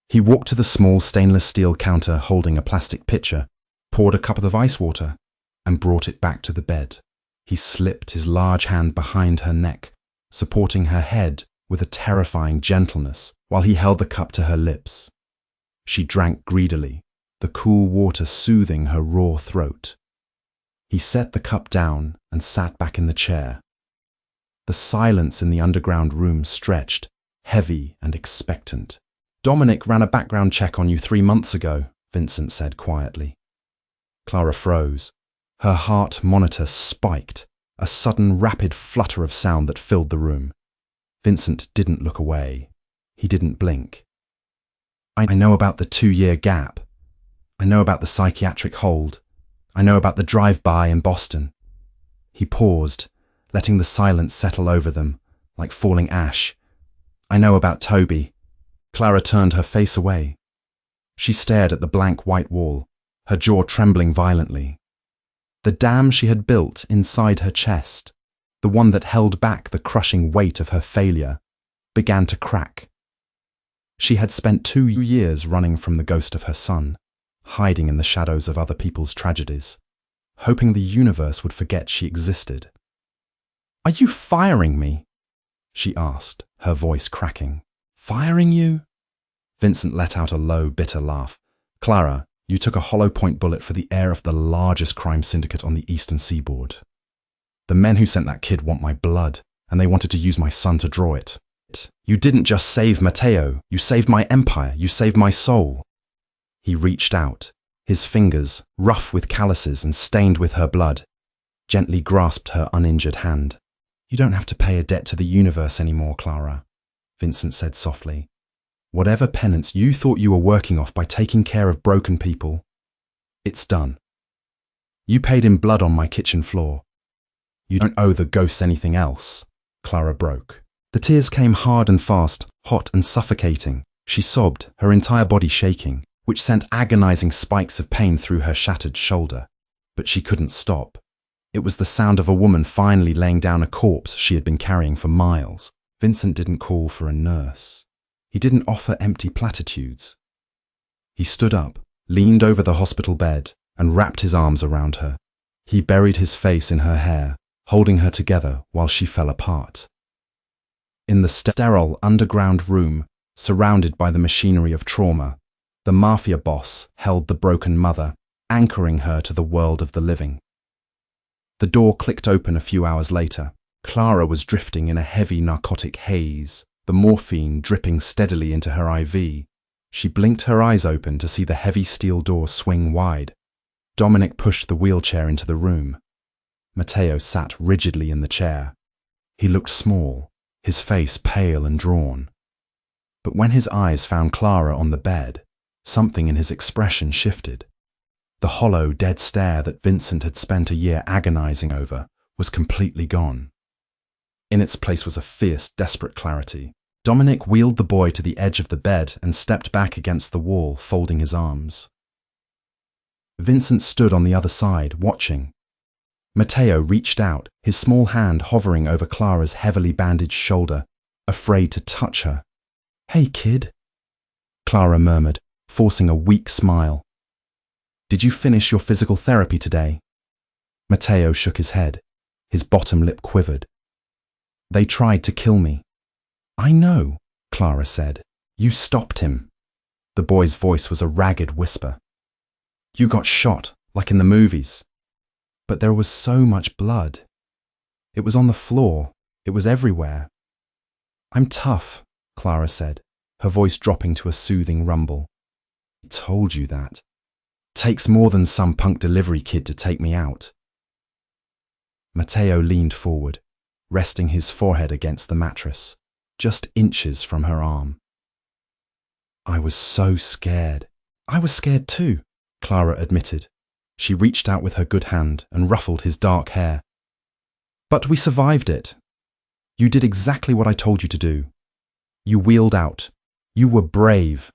He walked to the small stainless steel counter holding a plastic pitcher, poured a cup of ice water, and brought it back to the bed. He slipped his large hand behind her neck, supporting her head with a terrifying gentleness while he held the cup to her lips. She drank greedily, the cool water soothing her raw throat. He set the cup down and sat back in the chair. The silence in the underground room stretched, heavy and expectant. "Dominic ran a background check on you 3 months ago," Vincent said quietly. Clara froze. Her heart monitor spiked, a sudden rapid flutter of sound that filled the room. Vincent didn't look away. He didn't blink. "I know about the 2-year gap. I know about the psychiatric hold. I know about the drive-by in Boston." He paused, letting the silence settle over them, like falling ash. "I know about Toby." Clara turned her face away. She stared at the blank white wall, her jaw trembling violently. The dam she had built inside her chest, the one that held back the crushing weight of her failure, began to crack. She had spent 2 years running from the ghost of her son, hiding in the shadows of other people's tragedies, hoping the universe would forget she existed. "Are you firing me?" she asked, her voice cracking. "Firing you?" Vincent let out a low, bitter laugh. "Clara, you took a hollow point bullet for the heir of the largest crime syndicate on the eastern seaboard. The men who sent that kid want my blood, and they wanted to use my son to draw it. You didn't just save Matteo, you saved my empire, you saved my soul." He reached out, his fingers, rough with calluses and stained with her blood, gently grasped her uninjured hand. "You don't have to pay a debt to the universe anymore, Clara," Vincent said softly. "Whatever penance you thought you were working off by taking care of broken people, it's done. You paid in blood on my kitchen floor. You don't owe the ghosts anything else." Clara broke. The tears came hard and fast, hot and suffocating. She sobbed, her entire body shaking, which sent agonizing spikes of pain through her shattered shoulder. But she couldn't stop. It was the sound of a woman finally laying down a corpse she had been carrying for miles. Vincent didn't call for a nurse. He didn't offer empty platitudes. He stood up, leaned over the hospital bed, and wrapped his arms around her. He buried his face in her hair, holding her together while she fell apart. In the sterile underground room, surrounded by the machinery of trauma, the Mafia Boss held the broken mother, anchoring her to the world of the living. The door clicked open a few hours later. Clara was drifting in a heavy narcotic haze, the morphine dripping steadily into her IV. She blinked her eyes open to see the heavy steel door swing wide. Dominic pushed the wheelchair into the room. Matteo sat rigidly in the chair. He looked small, his face pale and drawn. But when his eyes found Clara on the bed, something in his expression shifted. The hollow, dead stare that Vincent had spent a year agonizing over was completely gone. In its place was a fierce, desperate clarity. Dominic wheeled the boy to the edge of the bed and stepped back against the wall, folding his arms. Vincent stood on the other side, watching. Matteo reached out, his small hand hovering over Clara's heavily bandaged shoulder, afraid to touch her. "Hey, kid," Clara murmured, forcing a weak smile. "Did you finish your physical therapy today?" Matteo shook his head. His bottom lip quivered. "They tried to kill me." "I know," Clara said. "You stopped him." The boy's voice was a ragged whisper. "You got shot, like in the movies. But there was so much blood. It was on the floor. It was everywhere." "I'm tough," Clara said, her voice dropping to a soothing rumble. "I told you that. Takes more than some punk delivery kid to take me out." Matteo leaned forward, resting his forehead against the mattress, just inches from her arm. "I was so scared." "I was scared too," Clara admitted. She reached out with her good hand and ruffled his dark hair. "But we survived it. You did exactly what I told you to do. You wheeled out. You were brave."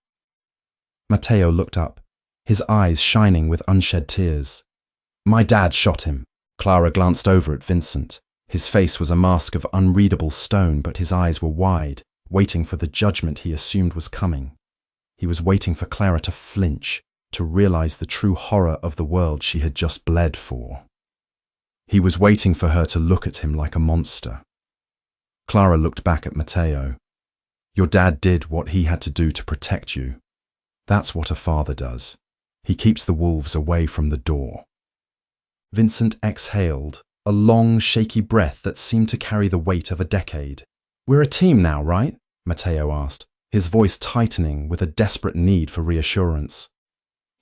Matteo looked up, his eyes shining with unshed tears. "My dad shot him." Clara glanced over at Vincent. His face was a mask of unreadable stone, but his eyes were wide, waiting for the judgment he assumed was coming. He was waiting for Clara to flinch, to realize the true horror of the world she had just bled for. He was waiting for her to look at him like a monster. Clara looked back at Matteo. "Your dad did what he had to do to protect you. That's what a father does. He keeps the wolves away from the door." Vincent exhaled, a long, shaky breath that seemed to carry the weight of a decade. "We're a team now, right?" Matteo asked, his voice tightening with a desperate need for reassurance.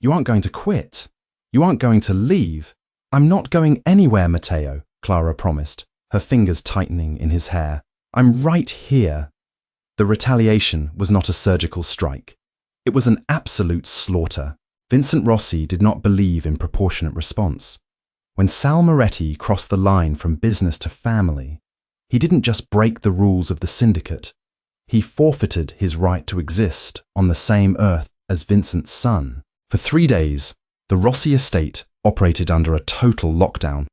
"You aren't going to quit. You aren't going to leave." "I'm not going anywhere, Matteo," Clara promised, her fingers tightening in his hair. "I'm right here." The retaliation was not a surgical strike. It was an absolute slaughter. Vincent Rossi did not believe in proportionate response. When Sal Moretti crossed the line from business to family, he didn't just break the rules of the syndicate. He forfeited his right to exist on the same earth as Vincent's son. For 3 days, the Rossi estate operated under a total lockdown.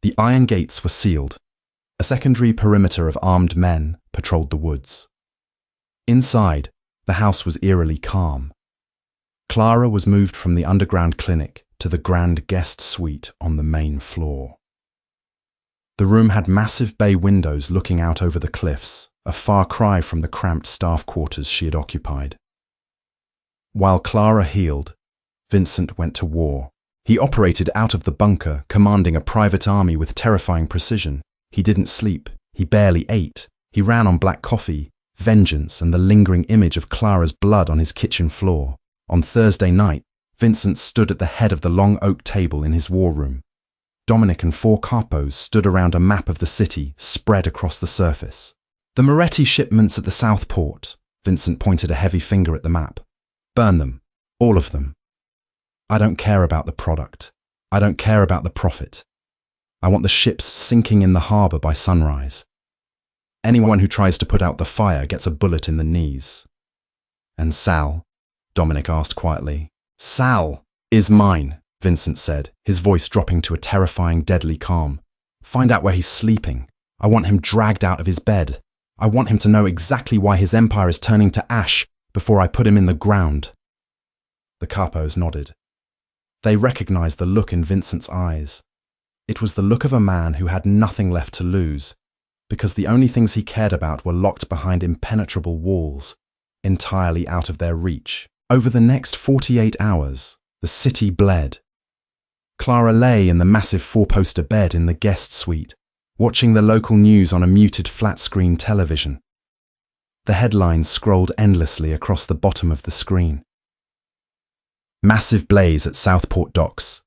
The iron gates were sealed. A secondary perimeter of armed men patrolled the woods. Inside, the house was eerily calm. Clara was moved from the underground clinic to the grand guest suite on the main floor. The room had massive bay windows looking out over the cliffs, a far cry from the cramped staff quarters she had occupied. While Clara healed, Vincent went to war. He operated out of the bunker, commanding a private army with terrifying precision. He didn't sleep. He barely ate. He ran on black coffee, vengeance, and the lingering image of Clara's blood on his kitchen floor. On Thursday night, Vincent stood at the head of the long oak table in his war room. Dominic and 4 capos stood around a map of the city spread across the surface. "The Moretti shipments at the South Port," Vincent pointed a heavy finger at the map. "Burn them. All of them. I don't care about the product. I don't care about the profit. I want the ships sinking in the harbour by sunrise. Anyone who tries to put out the fire gets a bullet in the knees." "And Sal?" Dominic asked quietly. "Sal is mine," Vincent said, his voice dropping to a terrifying, deadly calm. "Find out where he's sleeping. I want him dragged out of his bed. I want him to know exactly why his empire is turning to ash before I put him in the ground." The capos nodded. They recognized the look in Vincent's eyes. It was the look of a man who had nothing left to lose, because the only things he cared about were locked behind impenetrable walls, entirely out of their reach. Over the next 48 hours, the city bled. Clara lay in the massive 4-poster bed in the guest suite, watching the local news on a muted flat-screen television. The headlines scrolled endlessly across the bottom of the screen. "Massive blaze at Southport docks.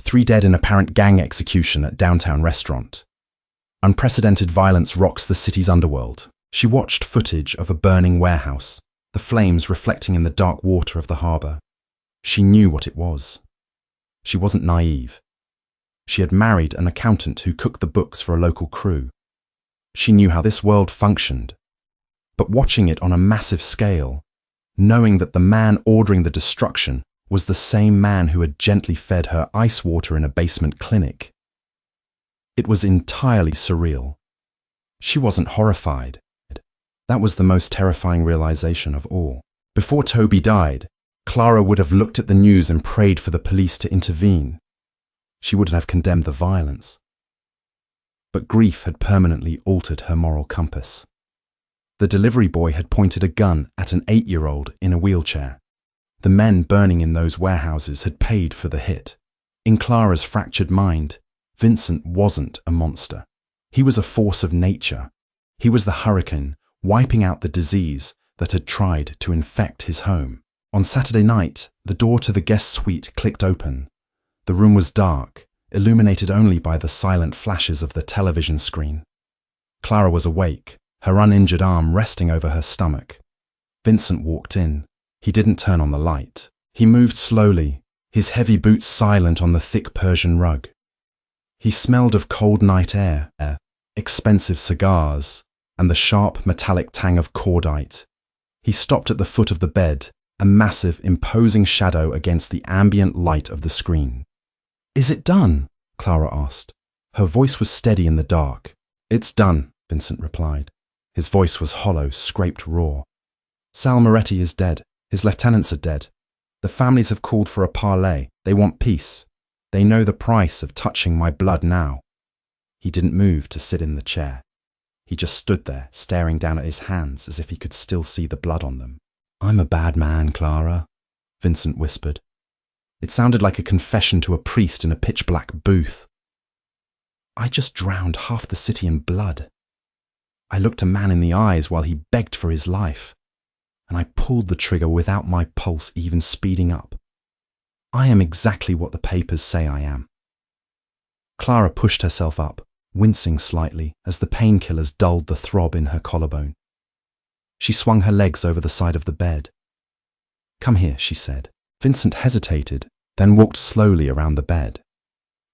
3 dead in apparent gang execution at downtown restaurant. Unprecedented violence rocks the city's underworld. She watched footage of a burning warehouse, the flames reflecting in the dark water of the harbour. She knew what it was. She wasn't naive. She had married an accountant who cooked the books for a local crew. She knew how this world functioned. But watching it on a massive scale, knowing that the man ordering the destruction was the same man who had gently fed her ice water in a basement clinic, it was entirely surreal. She wasn't horrified. That was the most terrifying realization of all. Before Toby died, Clara would have looked at the news and prayed for the police to intervene. She would have condemned the violence. But grief had permanently altered her moral compass. The delivery boy had pointed a gun at an 8-year-old in a wheelchair. The men burning in those warehouses had paid for the hit. In Clara's fractured mind, Vincent wasn't a monster. He was a force of nature. He was the hurricane wiping out the disease that had tried to infect his home. On Saturday night, the door to the guest suite clicked open. The room was dark, illuminated only by the silent flashes of the television screen. Clara was awake, her uninjured arm resting over her stomach. Vincent walked in. He didn't turn on the light. He moved slowly, his heavy boots silent on the thick Persian rug. He smelled of cold night air, expensive cigars, and the sharp metallic tang of cordite. He stopped at the foot of the bed, a massive, imposing shadow against the ambient light of the screen. "Is it done?" Clara asked. Her voice was steady in the dark. "It's done," Vincent replied. His voice was hollow, scraped raw. "Sal Moretti is dead. His lieutenants are dead. The families have called for a parley. They want peace. They know the price of touching my blood now." He didn't move to sit in the chair. He just stood there, staring down at his hands as if he could still see the blood on them. "I'm a bad man, Clara," Vincent whispered. It sounded like a confession to a priest in a pitch-black booth. "I just drowned half the city in blood. I looked a man in the eyes while he begged for his life, and I pulled the trigger without my pulse even speeding up. I am exactly what the papers say I am." Clara pushed herself up, wincing slightly as the painkillers dulled the throb in her collarbone. She swung her legs over the side of the bed. "Come here," she said. Vincent hesitated, then walked slowly around the bed.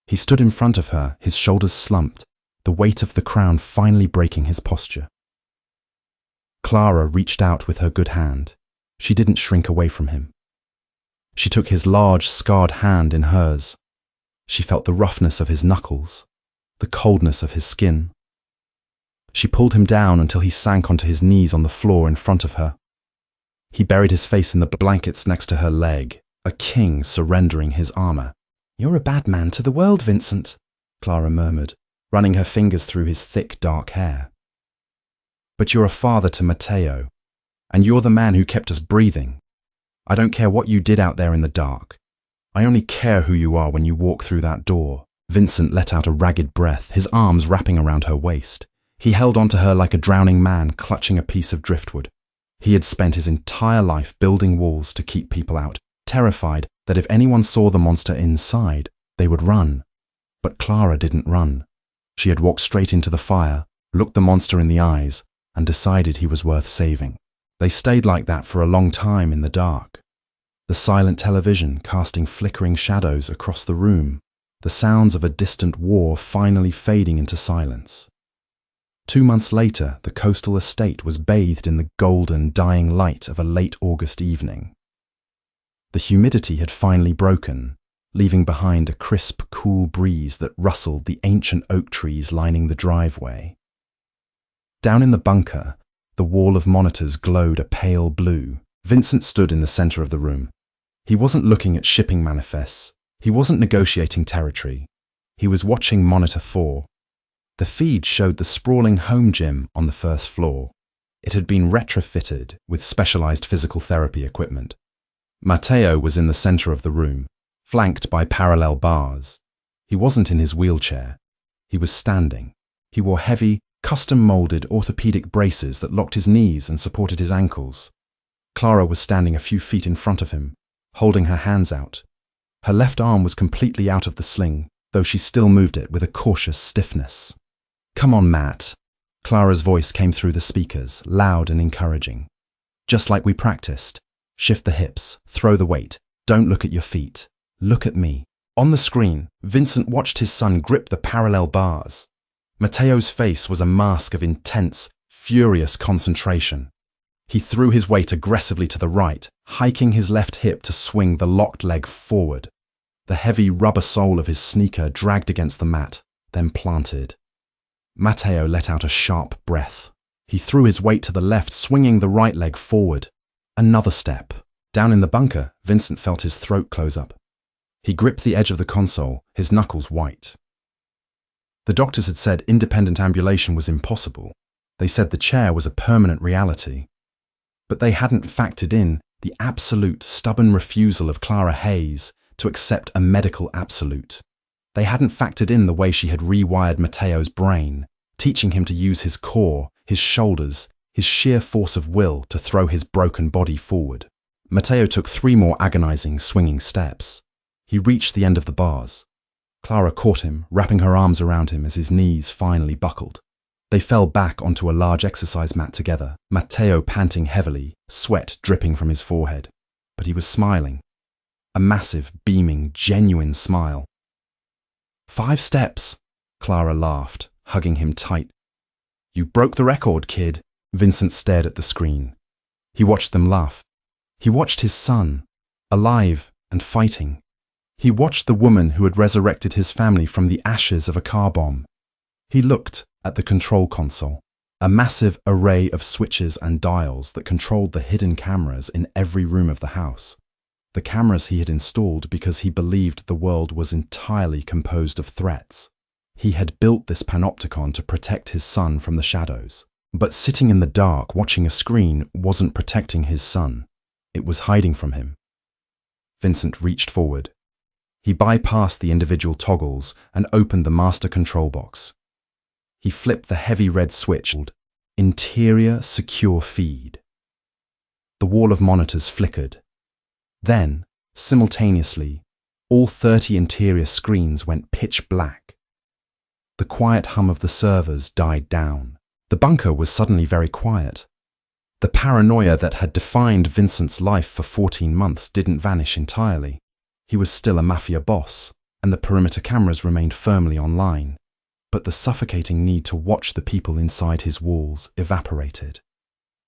He stood in front of her, his shoulders slumped, the weight of the crown finally breaking his posture. Clara reached out with her good hand. She didn't shrink away from him. She took his large, scarred hand in hers. She felt the roughness of his knuckles, the coldness of his skin. She pulled him down until he sank onto his knees on the floor in front of her. He buried his face in the blankets next to her leg, a king surrendering his armor. "You're a bad man to the world, Vincent," Clara murmured, running her fingers through his thick, dark hair. "But you're a father to Matteo, and you're the man who kept us breathing. I don't care what you did out there in the dark. I only care who you are when you walk through that door." Vincent let out a ragged breath, his arms wrapping around her waist. He held onto her like a drowning man clutching a piece of driftwood. He had spent his entire life building walls to keep people out, terrified that if anyone saw the monster inside, they would run. But Clara didn't run. She had walked straight into the fire, looked the monster in the eyes, and decided he was worth saving. They stayed like that for a long time in the dark. The silent television casting flickering shadows across the room, the sounds of a distant war finally fading into silence. 2 months later, the coastal estate was bathed in the golden, dying light of a late August evening. The humidity had finally broken, leaving behind a crisp, cool breeze that rustled the ancient oak trees lining the driveway. Down in the bunker, the wall of monitors glowed a pale blue. Vincent stood in the center of the room. He wasn't looking at shipping manifests. He wasn't negotiating territory. He was watching Monitor 4. The feed showed the sprawling home gym on the first floor. It had been retrofitted with specialized physical therapy equipment. Matteo was in the center of the room, flanked by parallel bars. He wasn't in his wheelchair. He was standing. He wore heavy, custom-molded orthopedic braces that locked his knees and supported his ankles. Clara was standing a few feet in front of him, holding her hands out. Her left arm was completely out of the sling, though she still moved it with a cautious stiffness. "Come on, Matt." Clara's voice came through the speakers, loud and encouraging. "Just like we practiced. Shift the hips, throw the weight, don't look at your feet. Look at me." On the screen, Vincent watched his son grip the parallel bars. Matteo's face was a mask of intense, furious concentration. He threw his weight aggressively to the right, hiking his left hip to swing the locked leg forward. The heavy rubber sole of his sneaker dragged against the mat, then planted. Matteo let out a sharp breath. He threw his weight to the left, swinging the right leg forward. Another step. Down in the bunker, Vincent felt his throat close up. He gripped the edge of the console, his knuckles white. The doctors had said independent ambulation was impossible. They said the chair was a permanent reality. But they hadn't factored in the absolute, stubborn refusal of Clara Hayes to accept a medical absolute. They hadn't factored in the way she had rewired Matteo's brain, teaching him to use his core, his shoulders, his sheer force of will to throw his broken body forward. Matteo took 3 more agonizing, swinging steps. He reached the end of the bars. Clara caught him, wrapping her arms around him as his knees finally buckled. They fell back onto a large exercise mat together, Matteo panting heavily, sweat dripping from his forehead. But he was smiling. A massive, beaming, genuine smile. 5 steps, Clara laughed, hugging him tight. "You broke the record, kid." Vincent stared at the screen. He watched them laugh. He watched his son, alive and fighting. He watched the woman who had resurrected his family from the ashes of a car bomb. He looked at the control console, a massive array of switches and dials that controlled the hidden cameras in every room of the house. The cameras he had installed because he believed the world was entirely composed of threats. He had built this panopticon to protect his son from the shadows. But sitting in the dark watching a screen wasn't protecting his son. It was hiding from him. Vincent reached forward. He bypassed the individual toggles and opened the master control box. He flipped the heavy red switch, Interior Secure Feed. The wall of monitors flickered. Then, simultaneously, all 30 interior screens went pitch black. The quiet hum of the servers died down. The bunker was suddenly very quiet. The paranoia that had defined Vincent's life for 14 months didn't vanish entirely. He was still a mafia boss, and the perimeter cameras remained firmly online. But the suffocating need to watch the people inside his walls evaporated.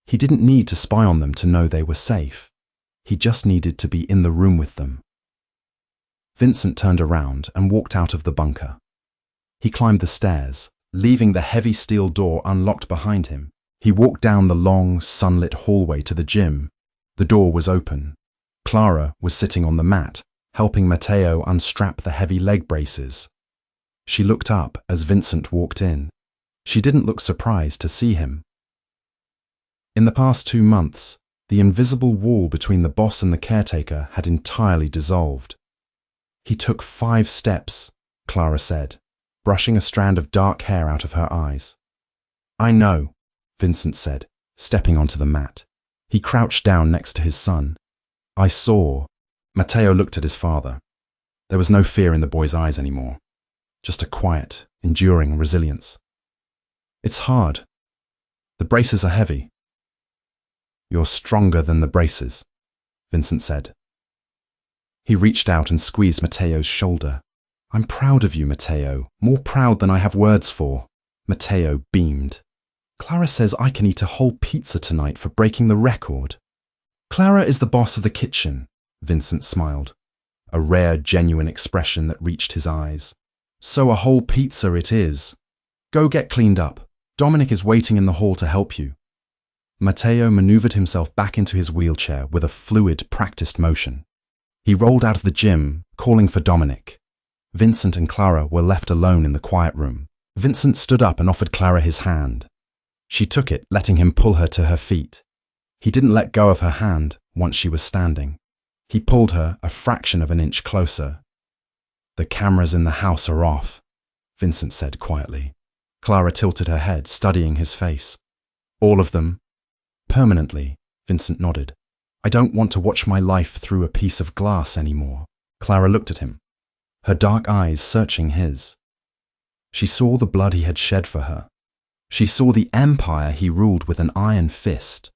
He didn't need to spy on them to know they were safe. He just needed to be in the room with them. Vincent turned around and walked out of the bunker. He climbed the stairs, leaving the heavy steel door unlocked behind him. He walked down the long, sunlit hallway to the gym. The door was open. Clara was sitting on the mat, helping Matteo unstrap the heavy leg braces. She looked up as Vincent walked in. She didn't look surprised to see him. In the past 2 months, the invisible wall between the boss and the caretaker had entirely dissolved. "He took 5 steps, Clara said, brushing a strand of dark hair out of her eyes. "I know," Vincent said, stepping onto the mat. He crouched down next to his son. "I saw." Matteo looked at his father. There was no fear in the boy's eyes anymore, just a quiet, enduring resilience. "It's hard. The braces are heavy." "You're stronger than the braces," Vincent said. He reached out and squeezed Matteo's shoulder. "I'm proud of you, Matteo, more proud than I have words for." Matteo beamed. "Clara says I can eat a whole pizza tonight for breaking the record." "Clara is the boss of the kitchen," Vincent smiled, a rare, genuine expression that reached his eyes. "So a whole pizza it is. Go get cleaned up. Dominic is waiting in the hall to help you." Matteo maneuvered himself back into his wheelchair with a fluid, practiced motion. He rolled out of the gym, calling for Dominic. Vincent and Clara were left alone in the quiet room. Vincent stood up and offered Clara his hand. She took it, letting him pull her to her feet. He didn't let go of her hand once she was standing. He pulled her a fraction of an inch closer. "The cameras in the house are off," Vincent said quietly. Clara tilted her head, studying his face. "All of them?" "Permanently," Vincent nodded. "I don't want to watch my life through a piece of glass anymore." Clara looked at him, her dark eyes searching his. She saw the blood he had shed for her. She saw the empire he ruled with an iron fist.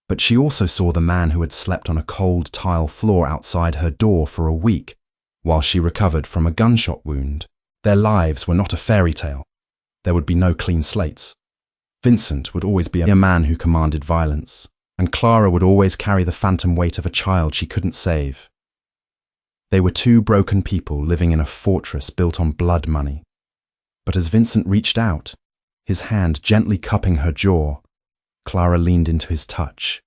But she also saw the man who had slept on a cold tile floor outside her door for a week while she recovered from a gunshot wound. Their lives were not a fairy tale. There would be no clean slates. Vincent would always be a man who commanded violence, and Clara would always carry the phantom weight of a child she couldn't save. They were two broken people living in a fortress built on blood money. But as Vincent reached out, his hand gently cupping her jaw, Clara leaned into his touch.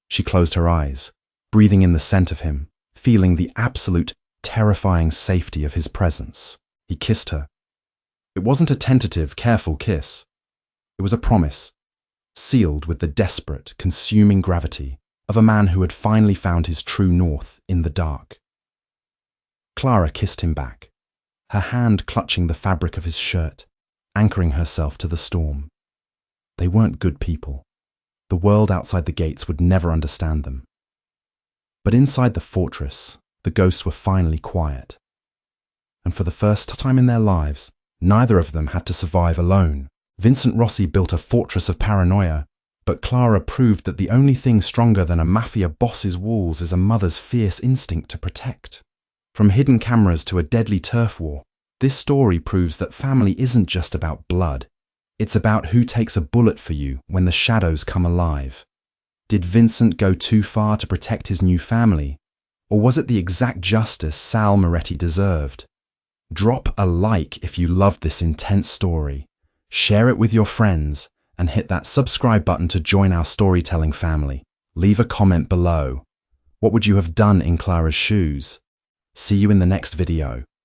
She closed her eyes, breathing in the scent of him, feeling the absolute, terrifying safety of his presence. He kissed her. It wasn't a tentative, careful kiss. It was a promise, sealed with the desperate, consuming gravity of a man who had finally found his true north in the dark. Clara kissed him back, her hand clutching the fabric of his shirt, anchoring herself to the storm. They weren't good people. The world outside the gates would never understand them. But inside the fortress, the ghosts were finally quiet. And for the first time in their lives, neither of them had to survive alone. Vincent Rossi built a fortress of paranoia, but Clara proved that the only thing stronger than a mafia boss's walls is a mother's fierce instinct to protect. From hidden cameras to a deadly turf war, this story proves that family isn't just about blood. It's about who takes a bullet for you when the shadows come alive. Did Vincent go too far to protect his new family? Or was it the exact justice Sal Moretti deserved? Drop a like if you loved this intense story. Share it with your friends and hit that subscribe button to join our storytelling family. Leave a comment below. What would you have done in Clara's shoes? See you in the next video.